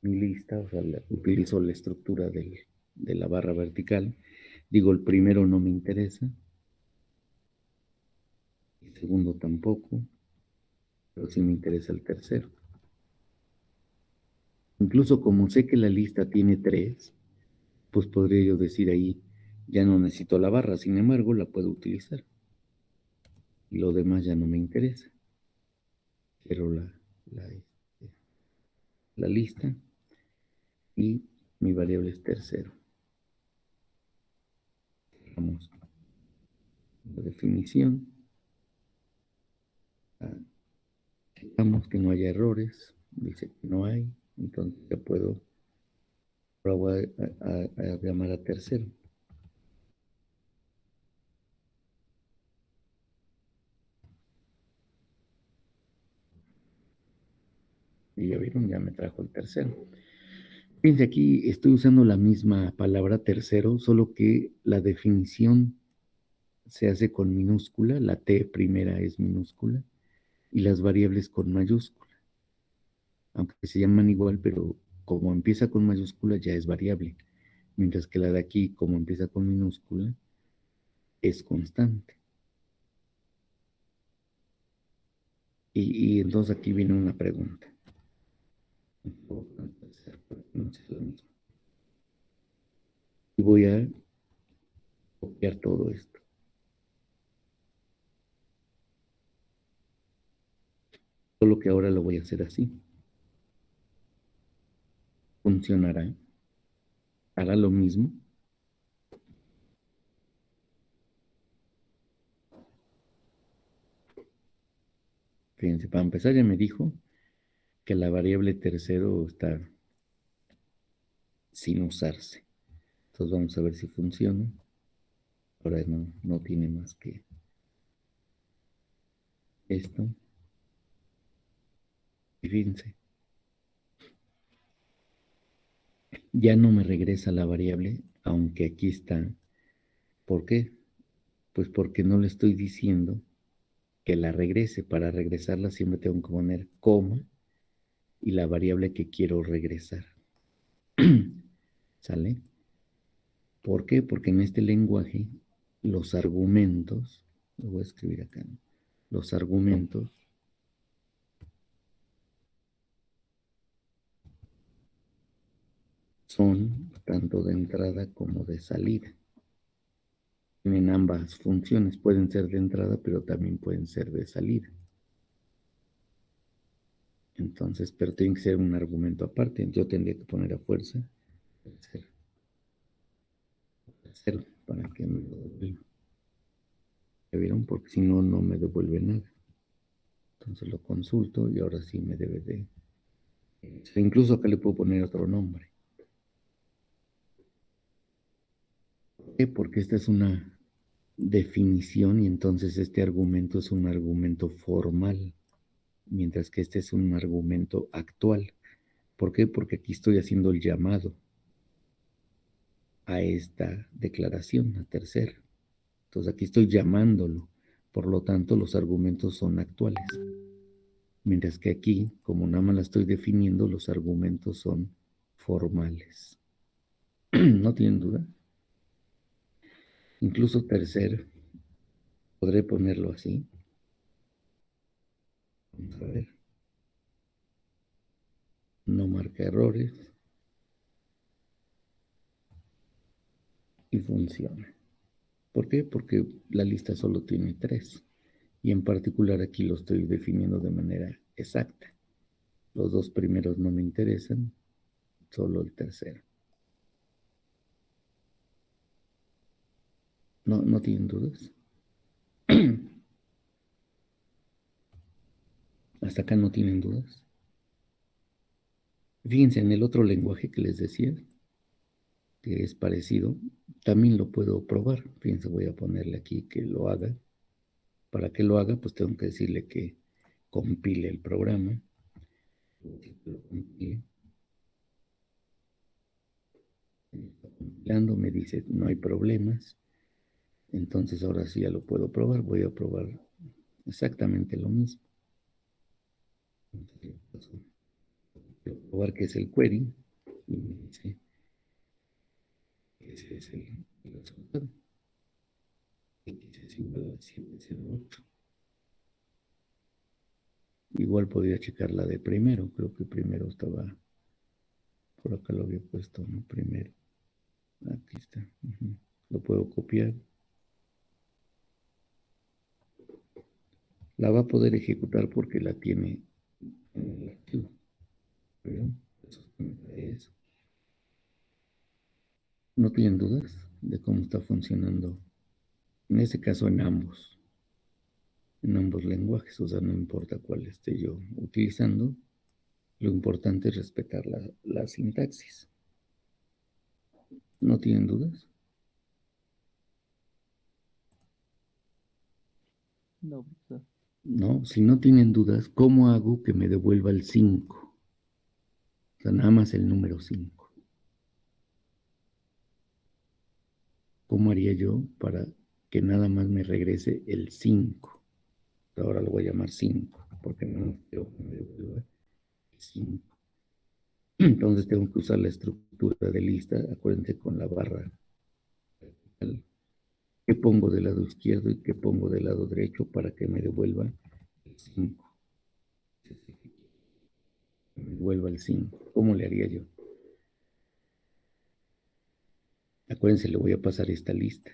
S1: mi lista, o sea, utilizo la estructura de la barra vertical. Digo, el primero no me interesa. El segundo tampoco. Pero sí me interesa el tercero. Incluso como sé que la lista tiene 3, pues podría yo decir ahí, ya no necesito la barra, sin embargo, la puedo utilizar. Y lo demás ya no me interesa. Quiero la lista y mi variable es tercero. Vamos a la definición. Checamos que no haya errores. Dice que no hay. Entonces ya puedo, ahora voy a llamar a tercero. Y ya vieron, ya me trajo el tercero. Fíjense, aquí estoy usando la misma palabra tercero, solo que la definición se hace con minúscula, la T primera es minúscula y las variables con mayúscula. Aunque se llaman igual, pero como empieza con mayúscula ya es variable, mientras que la de aquí, como empieza con minúscula, es constante. Y entonces aquí viene una pregunta. Y voy a copiar todo esto. Solo que ahora lo voy a hacer así. Funcionará. Hará lo mismo. Fíjense, para empezar ya me dijo que la variable tercero está sin usarse. Entonces vamos a ver si funciona. Ahora no tiene más que esto. Y fíjense, ya no me regresa la variable, aunque aquí está. ¿Por qué? Pues porque no le estoy diciendo que la regrese. Para regresarla siempre tengo que poner coma y la variable que quiero regresar. ¿Sale? ¿Por qué? Porque en este lenguaje los argumentos, lo voy a escribir acá, ¿no? Los argumentos son tanto de entrada como de salida. Tienen ambas funciones, pueden ser de entrada, pero también pueden ser de salida. Entonces, pero tiene que ser un argumento aparte. Yo tendría que poner a fuerza cero para que me lo devuelva. ¿Ya vieron? Porque si no, no me devuelve nada. Entonces lo consulto y ahora sí me debe de... Incluso acá le puedo poner otro nombre. ¿Por qué? Porque esta es una definición y entonces este argumento es un argumento formal, mientras que este es un argumento actual. ¿Por qué? Porque aquí estoy haciendo el llamado a esta declaración, a tercero. Entonces aquí estoy llamándolo. Por lo tanto, los argumentos son actuales. Mientras que aquí, como nada más la estoy definiendo, los argumentos son formales. ¿No tienen duda? Incluso tercero, podré ponerlo así. Vamos a ver. No marca errores. Y funciona. ¿Por qué? Porque la lista solo tiene 3. Y en particular aquí lo estoy definiendo de manera exacta. Los 2 primeros no me interesan, solo el tercero. ¿No tienen dudas? Hasta acá no tienen dudas. Fíjense, en el otro lenguaje que les decía, que es parecido, también lo puedo probar. Fíjense, voy a ponerle aquí que lo haga. Para que lo haga, pues tengo que decirle que compile el programa. Lo compile. Compilando, me dice no hay problemas. Entonces ahora sí ya lo puedo probar. Voy a probar exactamente lo mismo. Voy a probar que es el query. Y me dice que ese es el resultado. X es igual a 708. Igual podría checar la de primero. Creo que primero estaba, por acá lo había puesto, ¿no? Primero. Aquí está. Lo puedo copiar. La va a poder ejecutar porque la tiene en el archivo. Pero eso. ¿No tienen dudas de cómo está funcionando? En este caso en ambos lenguajes, o sea, no importa cuál esté yo utilizando, lo importante es respetar la sintaxis. ¿No tienen dudas?
S3: No, profesor.
S1: No, si no tienen dudas, ¿cómo hago que me devuelva el 5? O sea, nada más el número 5. ¿Cómo haría yo para que nada más me regrese el 5? Ahora lo voy a llamar 5, porque no quiero que me devuelva el 5. Entonces tengo que usar la estructura de lista, acuérdense con la barra. ¿Qué pongo del lado izquierdo y qué pongo del lado derecho para que me devuelva el 5? Me devuelva el 5. ¿Cómo le haría yo? Acuérdense, le voy a pasar esta lista.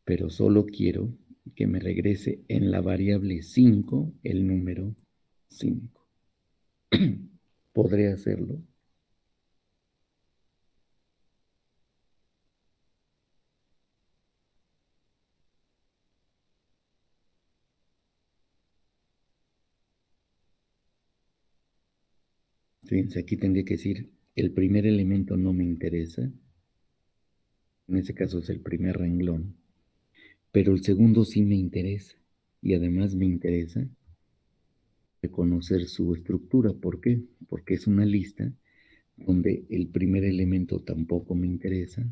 S1: Pero solo quiero que me regrese en la variable 5 el número 5. ¿Podré hacerlo? Fíjense, aquí tendría que decir, el primer elemento no me interesa. En ese caso es el primer renglón. Pero el segundo sí me interesa. Y además me interesa reconocer su estructura. ¿Por qué? Porque es una lista donde el primer elemento tampoco me interesa,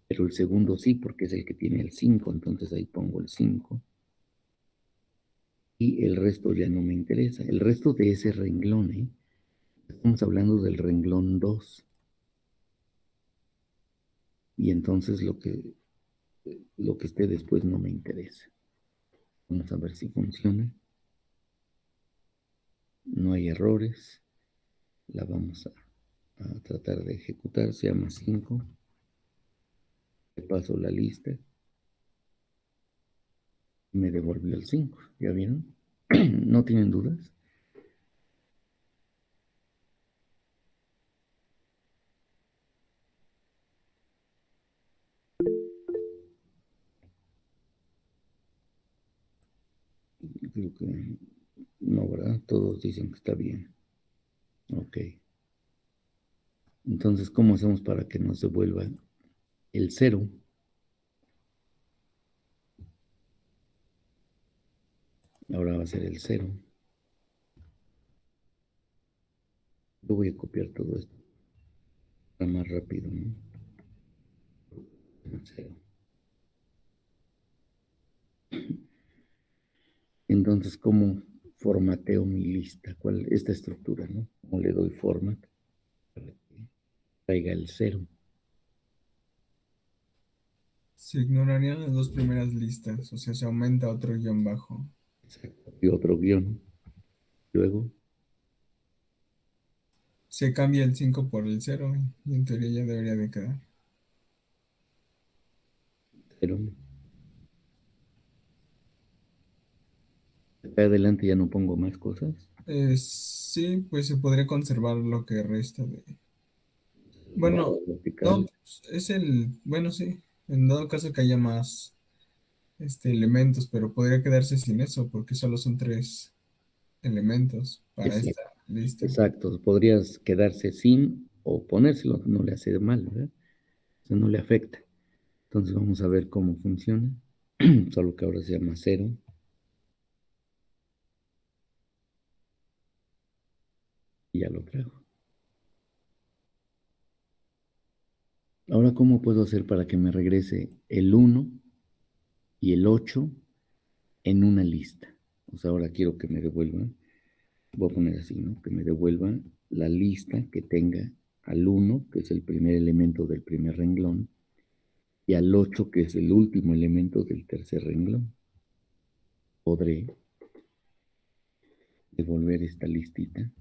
S1: pero el segundo sí, porque es el que tiene el 5, entonces ahí pongo el 5. Y el resto ya no me interesa. El resto de ese renglón, estamos hablando del renglón 2. Y entonces lo que esté después no me interesa. Vamos a ver si funciona. No hay errores. La vamos a tratar de ejecutar. Se llama 5. Le paso la lista. Me devolvió el 5. ¿Ya vieron? ¿No tienen dudas? Creo que no, ¿verdad? Todos dicen que está bien. Ok. Entonces, ¿cómo hacemos para que nos devuelva el 0? Ahora va a ser el 0. Yo voy a copiar todo esto para más rápido, ¿no? El 0. Entonces, ¿cómo formateo mi lista? ¿Cuál esta estructura, no? ¿Cómo le doy format para que traiga el 0?
S2: Se ignorarían las dos primeras listas, o sea, se aumenta otro guión bajo.
S1: Exacto. Y otro guión. Luego,
S2: Se cambia el 5 por el 0 y en teoría ya debería de quedar.
S1: 0. Acá adelante ya no pongo más cosas.
S2: Sí, pues se podría conservar lo que resta de...
S1: Barra
S2: Bueno, no,
S1: vertical.
S2: pues, es el... Bueno, sí, en dado caso que haya más elementos, pero podría quedarse sin eso porque solo son tres elementos para esta
S1: Exacto.
S2: lista.
S1: Exacto. Podrías quedarse sin o ponérselo. No le hace mal, ¿verdad? O sea, no le afecta. Entonces vamos a ver cómo funciona. Solo que ahora se llama 0. Y ya lo traigo. Ahora, ¿cómo puedo hacer para que me regrese el 1 y el 8 en una lista? O sea, ahora quiero que me devuelvan, voy a poner así, ¿no? Que me devuelvan la lista que tenga al 1, que es el primer elemento del primer renglón, y al 8, que es el último elemento del tercer renglón. Podré devolver esta listita.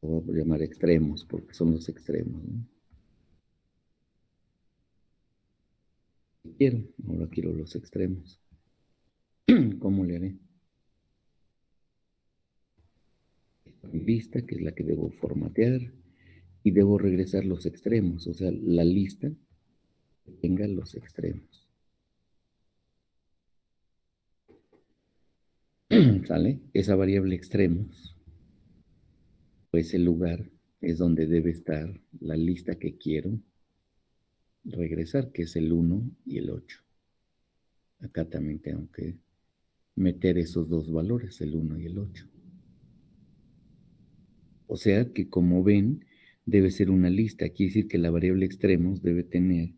S1: Lo voy a llamar extremos, porque son los extremos, ¿no? Ahora quiero los extremos. ¿Cómo le haré? Mi lista, que es la que debo formatear, y debo regresar los extremos, o sea, la lista que tenga los extremos. ¿Sale? Esa variable extremos, pues el lugar es donde debe estar la lista que quiero regresar, que es el 1 y el 8. Acá también tengo que meter esos dos valores, el 1 y el 8. O sea que, como ven, debe ser una lista. Quiere decir que la variable extremos debe tener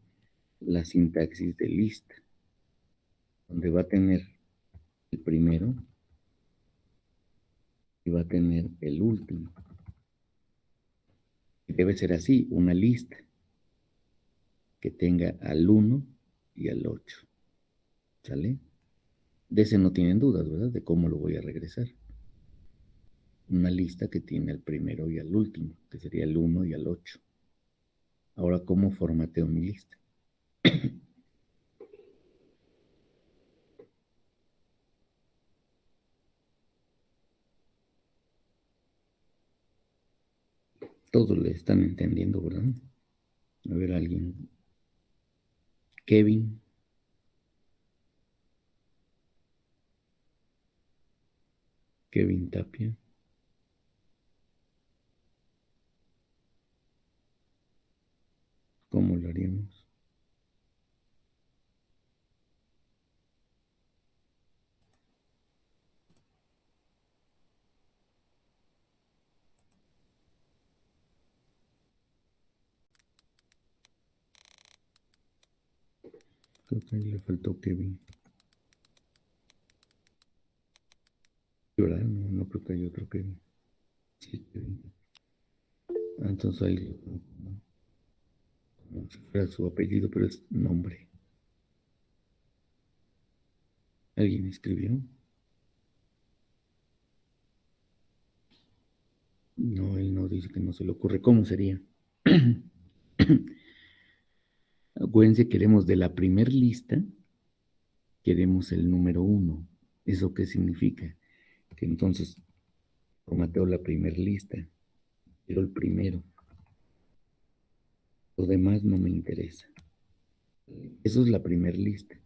S1: la sintaxis de lista, donde va a tener el primero y va a tener el último. Y debe ser así, una lista que tenga al 1 y al 8. ¿Sale? De ese no tienen dudas, ¿verdad? De cómo lo voy a regresar. Una lista que tiene al primero y al último, que sería el 1 y al 8. Ahora, ¿cómo formateo mi lista? Todos le están entendiendo, ¿verdad? A ver, alguien. Kevin. Kevin Tapia. ¿Cómo lo haríamos? Creo que ahí le faltó Kevin. ¿Verdad? No, no creo que haya otro Kevin. Sí, Kevin. Ah, entonces ahí como si fuera su apellido, pero es nombre. ¿Alguien escribió? No, él no dice que no se le ocurre. ¿Cómo sería? Acuérdense, queremos de la primer lista, queremos el número 1. ¿Eso qué significa? Que entonces formateo la primera lista, quiero el primero. Lo demás no me interesa. Eso es la primera lista.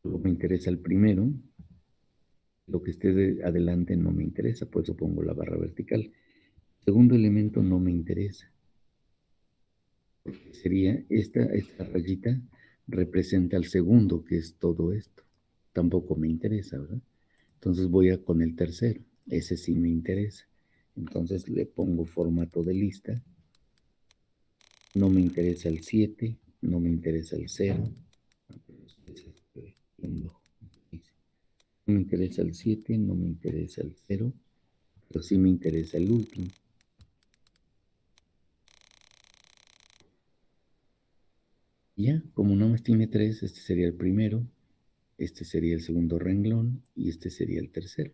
S1: Luego me interesa el primero. Lo que esté adelante no me interesa, por eso pongo la barra vertical. Segundo elemento no me interesa. Porque sería esta rayita representa al segundo, que es todo esto. Tampoco me interesa, ¿verdad? Entonces voy con el tercero. Ese sí me interesa. Entonces le pongo formato de lista. No me interesa el 7, no me interesa el 0. No me interesa el 7, no me interesa el 0, pero sí me interesa el último. Ya, como nada más tiene 3, este sería el primero, este sería el segundo renglón y este sería el tercero.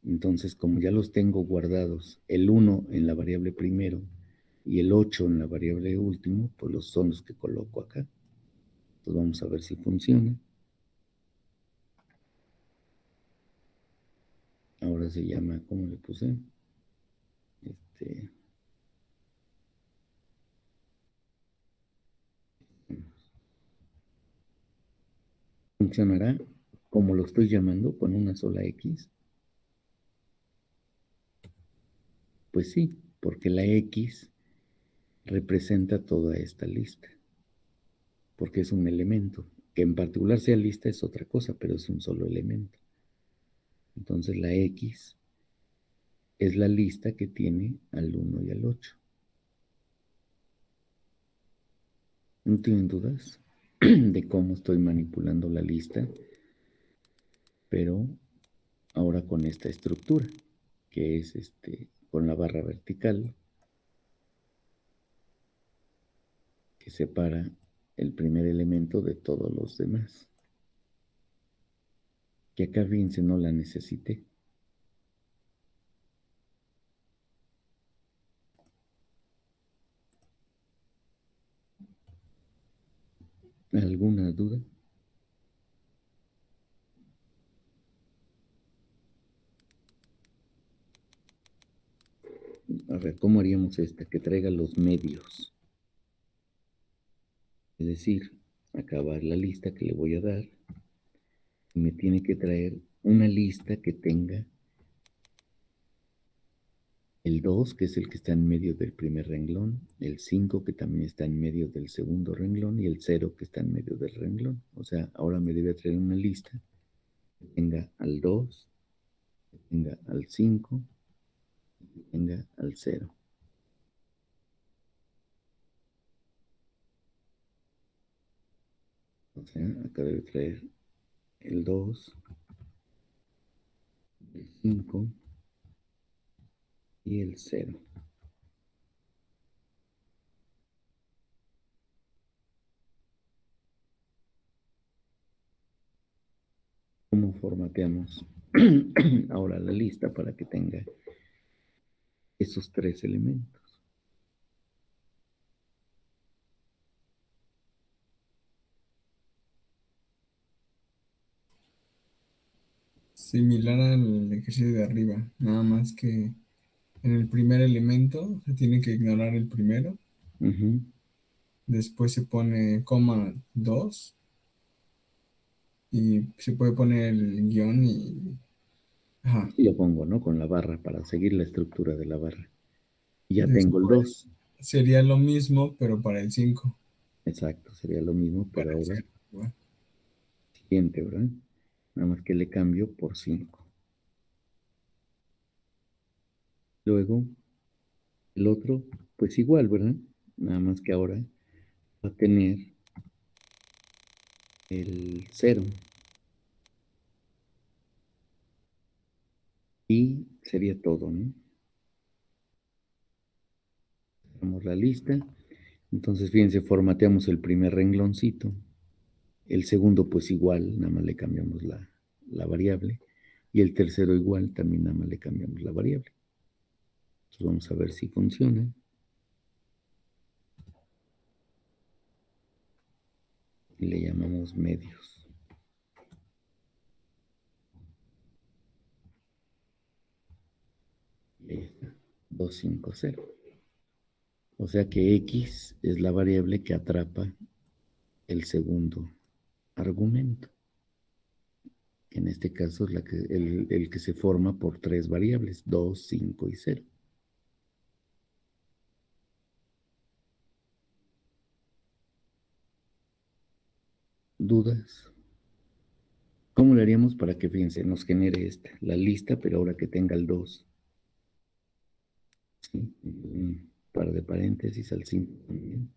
S1: Entonces, como ya los tengo guardados, el 1 en la variable primero y el 8 en la variable último, pues son los que coloco acá. Entonces vamos a ver si funciona. Ahora se llama, ¿cómo le puse? Funcionará como lo estoy llamando, con una sola X. Pues sí, porque la X representa toda esta lista, porque es un elemento. Que en particular sea lista es otra cosa, pero es un solo elemento. Entonces la X es la lista que tiene al 1 y al 8. ¿No tienen dudas de cómo estoy manipulando la lista? Pero ahora con esta estructura, que es con la barra vertical, que separa el primer elemento de todos los demás. Que acá, fíjense, no la necesité. ¿Alguna duda? A ver, ¿cómo haríamos esta? Que traiga los medios. Es decir, acabar la lista que le voy a dar. Y me tiene que traer una lista que tenga el 2, que es el que está en medio del primer renglón, el 5, que también está en medio del segundo renglón, y el 0, que está en medio del renglón. O sea, ahora me debe traer una lista que tenga al 2, que tenga al 5, que tenga al 0. O sea, acá debe traer el 2, el 5 y el 0. ¿Cómo formateamos ahora la lista para que tenga esos 3 elementos?
S2: Similar al ejercicio de arriba, nada más que en el primer elemento se tiene que ignorar el primero,
S1: Ujú.
S2: después se pone coma 2 y se puede poner el guión y Ajá.
S1: Y lo pongo, ¿no? Con la barra para seguir la estructura de la barra. Y ya tengo el
S2: Después
S1: 2.
S2: sería lo mismo, pero para el 5.
S1: Exacto, sería lo mismo,
S2: Para
S1: pero
S2: el
S1: ahora
S2: 0. Igual.
S1: siguiente, ¿verdad? Nada más que le cambio por 5. Luego, el otro, pues igual, ¿verdad? Nada más que ahora va a tener el 0. Y sería todo, ¿no? Damos la lista. Entonces, fíjense, formateamos el primer rengloncito. El segundo, pues igual, nada más le cambiamos la variable. Y el tercero igual, también nada más le cambiamos la variable. Entonces vamos a ver si funciona. Y le llamamos medios. Y ahí está, 250. O sea que X es la variable que atrapa el segundo argumento, que en este caso es el que se forma por tres variables, 2, 5 y 0. ¿Dudas? ¿Cómo le haríamos para que, fíjense, nos genere la lista, pero ahora que tenga el 2? ¿Sí? Un par de paréntesis al 5 también,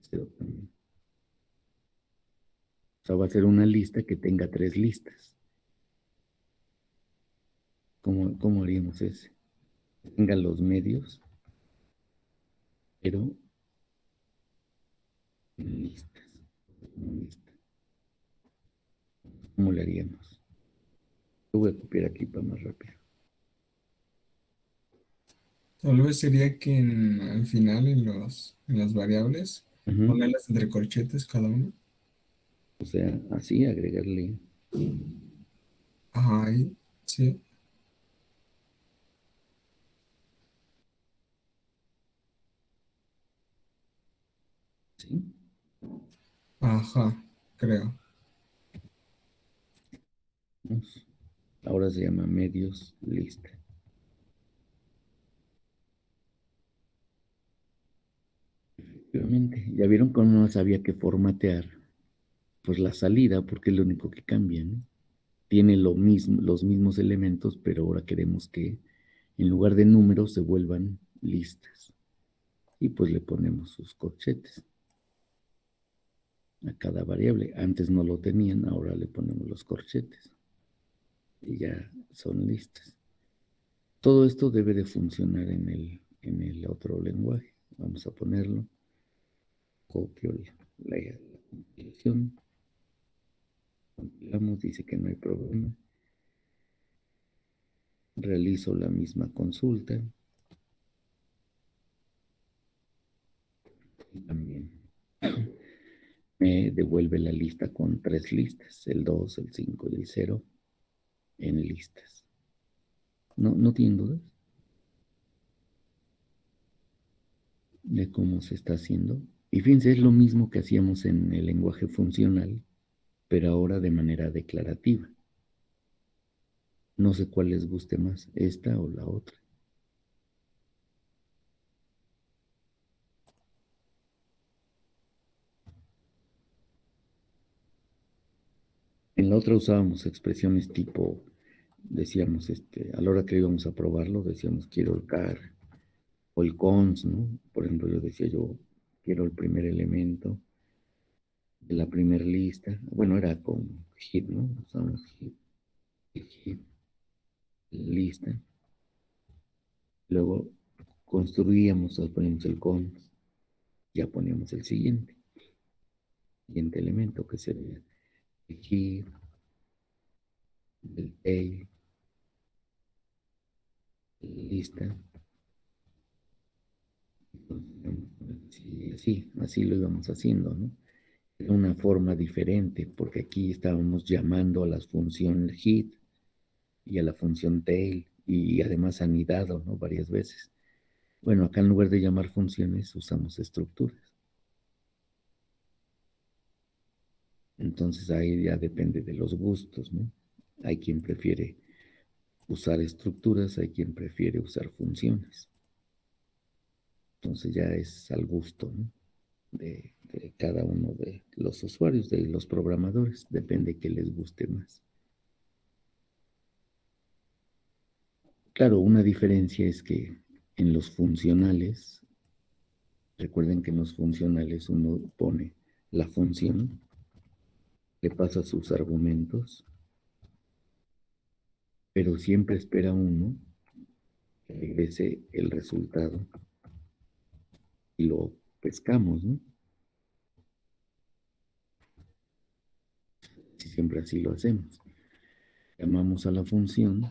S1: 0 también. O sea, va a ser una lista que tenga tres listas. ¿Cómo haríamos ese? Que tenga los medios, pero en listas. ¿Cómo le haríamos? Lo voy a copiar aquí para más rápido.
S2: Tal vez sería que al final, en las variables,
S1: Ujú.
S2: ponerlas entre corchetes cada una.
S1: O sea, así agregarle.
S2: Ajá, ahí, sí.
S1: ¿Sí?
S2: Ajá, creo.
S1: Vamos. Ahora se llama medios lista. Efectivamente, ya vieron cómo no sabía que formatear pues la salida, porque es lo único que cambia, ¿no? Tiene los mismos elementos, pero ahora queremos que en lugar de números se vuelvan listas. Y pues le ponemos sus corchetes a cada variable. Antes no lo tenían, ahora le ponemos los corchetes. Y ya son listas. Todo esto debe de funcionar en el otro lenguaje. Vamos a ponerlo. Copio la compilación. Compilamos, dice que no hay problema. Realizo la misma consulta. Y también me devuelve la lista con tres listas. El 2, el 5 y el 0 en listas. ¿No tienen dudas de cómo se está haciendo? Y fíjense, es lo mismo que hacíamos en el lenguaje funcional, pero ahora de manera declarativa. No sé cuál les guste más, esta o la otra. En la otra usábamos expresiones tipo, decíamos, a la hora que íbamos a probarlo, decíamos quiero el car o el cons, ¿no? Por ejemplo, yo decía yo quiero el primer elemento de la primera lista. Bueno, era con hit, ¿no? Usábamos hit, lista. Luego construíamos, poníamos el cons, ya poníamos el siguiente elemento que sería el hit, el tail, lista. Sí, así lo íbamos haciendo, ¿no? Era una forma diferente, porque aquí estábamos llamando a las funciones hit y a la función tail, y además anidado, ¿no? Varias veces. Bueno, acá en lugar de llamar funciones, usamos estructuras. Entonces ahí ya depende de los gustos, ¿no? Hay quien prefiere usar estructuras, hay quien prefiere usar funciones. Entonces ya es al gusto, ¿no? de cada uno de los usuarios, de los programadores, depende que les guste más. Claro, una diferencia es que en los funcionales, recuerden que en los funcionales uno pone la función, le pasa sus argumentos, pero siempre espera uno que regrese el resultado y lo pescamos, ¿no? Si siempre así lo hacemos. Llamamos a la función,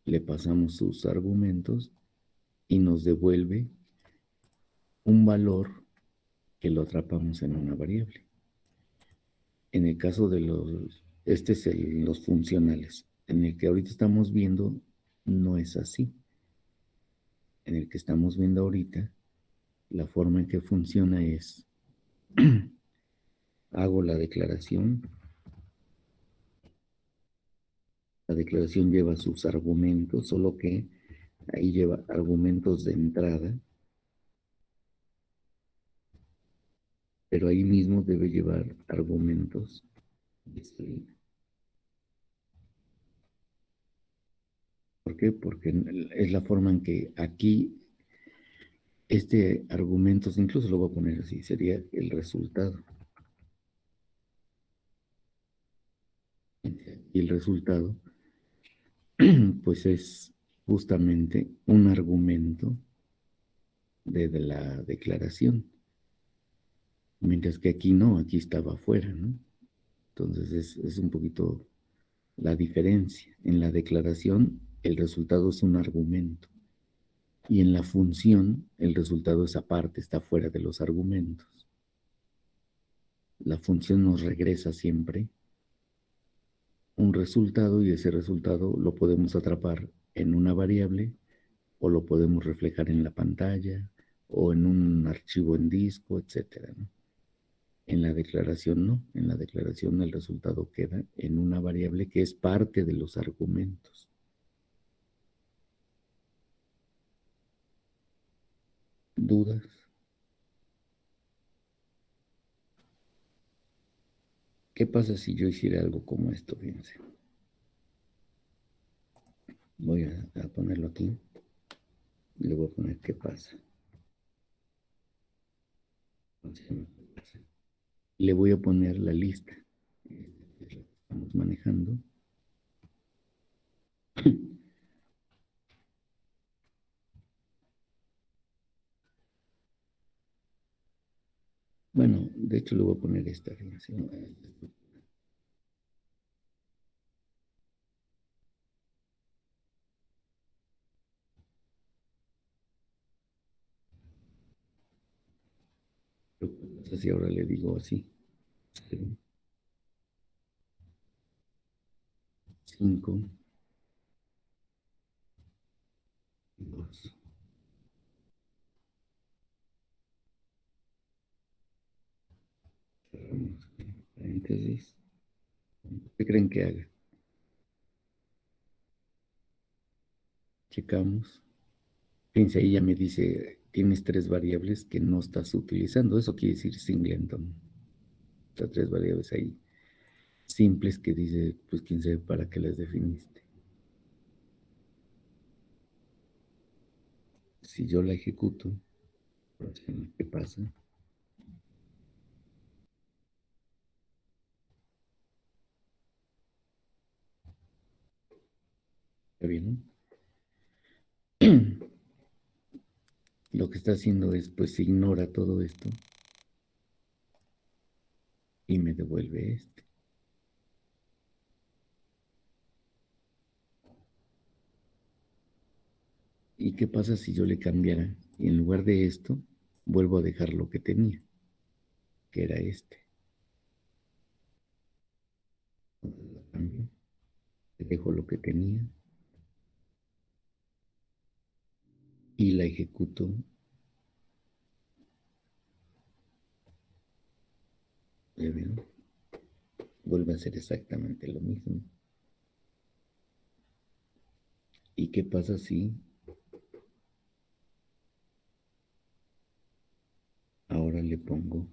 S1: le pasamos sus argumentos y nos devuelve un valor que lo atrapamos en una variable. En el caso de este es los funcionales. En el que ahorita estamos viendo, no es así. En el que estamos viendo ahorita, la forma en que funciona es, hago la declaración lleva sus argumentos, solo que ahí lleva argumentos de entrada, pero ahí mismo debe llevar argumentos de salida. ¿Por qué? Porque es la forma en que aquí este argumento, incluso lo voy a poner así, sería el resultado. Y el resultado, pues es justamente un argumento de la declaración. Mientras que aquí no, aquí estaba afuera, ¿no? Entonces es un poquito la diferencia. En la declaración, el resultado es un argumento. Y en la función, el resultado es aparte, está fuera de los argumentos. La función nos regresa siempre un resultado y ese resultado lo podemos atrapar en una variable o lo podemos reflejar en la pantalla o en un archivo en disco, etcétera, ¿no? En la declaración no, en la declaración el resultado queda en una variable que es parte de los argumentos. ¿Dudas? ¿Qué pasa si yo hiciera algo como esto? Fíjense. Voy a ponerlo aquí y le voy a poner qué pasa. Le voy a poner la lista que estamos manejando. Bueno, de hecho le voy a poner esta, fíjense, ¿no? No sé si ahora le digo así. 5, 2, paréntesis. ¿Qué creen que haga? Checamos. Fíjense, ahí ya me dice, tienes 3 variables que no estás utilizando. Eso quiere decir singleton. Estas 3 variables ahí simples que dice, pues quién sabe para qué las definiste. Si yo la ejecuto, ¿qué pasa? ¿Está bien? Lo que está haciendo es, pues ignora todo esto y me devuelve este. ¿Y qué pasa si yo le cambiara? Y en lugar de esto, vuelvo a dejar lo que tenía, que era este. Cambio, dejo lo que tenía y la ejecuto. ¿Ya vieron? Vuelve a hacer exactamente lo mismo. qué pasa si ahora le pongo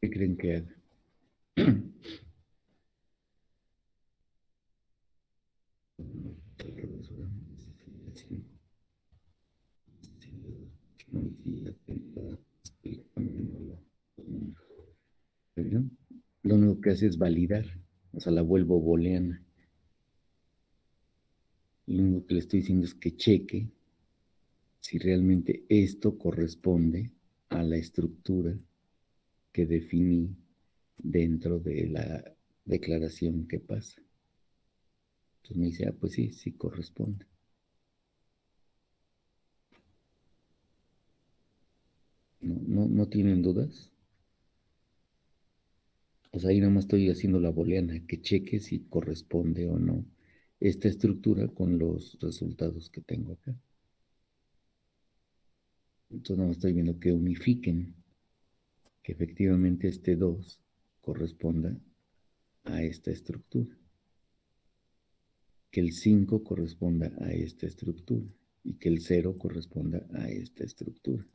S1: ¿qué creen que haga? ¿Vieron? Lo único que hace es validar, o sea, la vuelvo booleana. Lo único que le estoy diciendo es que cheque si realmente esto corresponde a la estructura que definí dentro de la declaración que pasa. Entonces me dice, ah, pues sí, sí corresponde. ¿No tienen dudas? O sea, ahí nada más estoy haciendo la booleana, que cheque si corresponde o no esta estructura con los resultados que tengo acá. Entonces nada más estoy viendo que unifiquen, que efectivamente este 2 corresponda a esta estructura, que el 5 corresponda a esta estructura y que el 0 corresponda a esta estructura.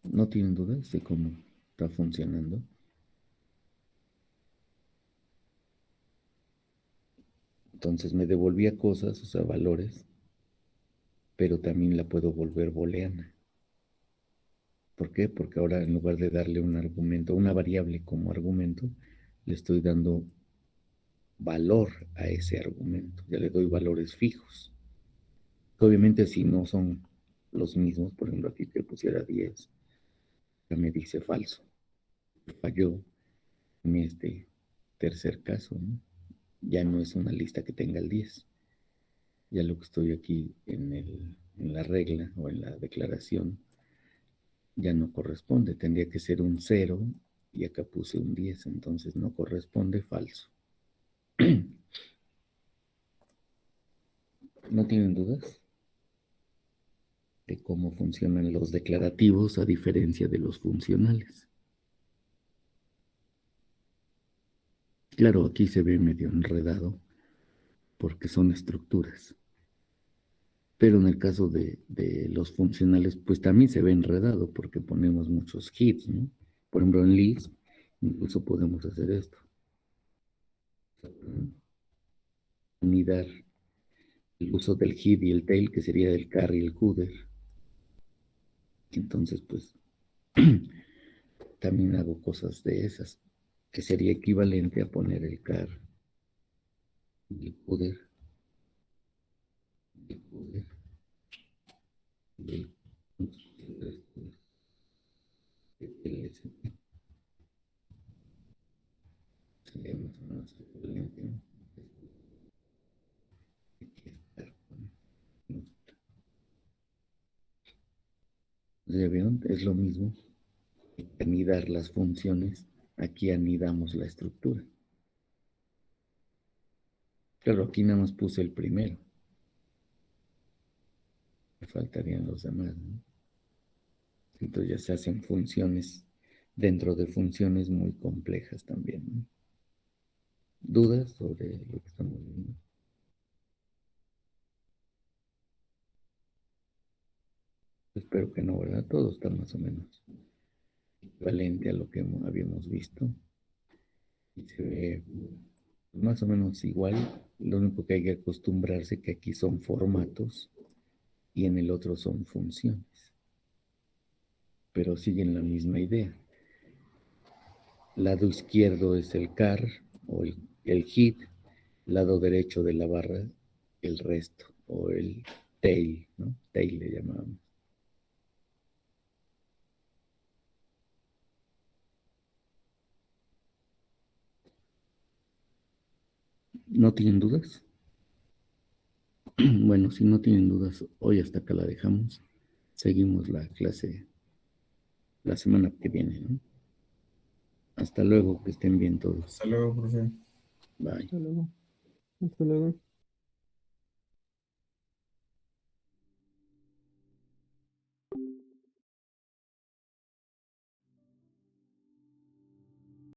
S1: ¿No tienen dudas de cómo está funcionando? Entonces me devolvía cosas, o sea, valores, pero también la puedo volver booleana. ¿Por qué? Porque ahora en lugar de darle un argumento, una variable como argumento, le estoy dando valor a ese argumento. Ya le doy valores fijos. Que obviamente si no son los mismos, por ejemplo aquí que pusiera 10, ya me dice falso. Falló en este tercer caso, ¿no? Ya no es una lista que tenga el 10. Ya lo que estoy aquí en la regla o en la declaración ya no corresponde. Tendría que ser un 0 y acá puse un 10, entonces no corresponde, falso. ¿No tienen dudas de cómo funcionan los declarativos a diferencia de los funcionales? Claro, aquí se ve medio enredado porque son estructuras. Pero en el caso de los funcionales, pues también se ve enredado porque ponemos muchos hits, ¿no? Por ejemplo, en Lisp, incluso podemos hacer esto. Unidad, el uso del hit y el tail, que sería el car y el cutter. Entonces, pues, también hago cosas de esas, que sería equivalente a poner el car y el cutter, el cutter, el, el S. Sería más o menos equivalente, ¿no? ¿Ya vieron? Es lo mismo. Anidar las funciones, aquí anidamos la estructura. Claro, aquí nada más puse el primero. Me faltarían los demás, ¿no? Entonces ya se hacen funciones dentro de funciones muy complejas también, ¿no? ¿Dudas sobre lo que estamos viendo? Espero que no, ¿verdad? Todo está más o menos equivalente a lo que habíamos visto. Y se ve más o menos igual. Lo único que hay que acostumbrarse que aquí son formatos y en el otro son funciones. Pero siguen la misma idea. Lado izquierdo es el car o el hit, lado derecho de la barra el resto o el tail, ¿no? Tail le llamábamos. ¿No tienen dudas? Bueno, si no tienen dudas, hoy hasta acá la dejamos. Seguimos la clase la semana que viene, ¿no? Hasta luego, que estén bien todos.
S2: Hasta luego, profe.
S1: Bye.
S4: Hasta luego. Hasta luego.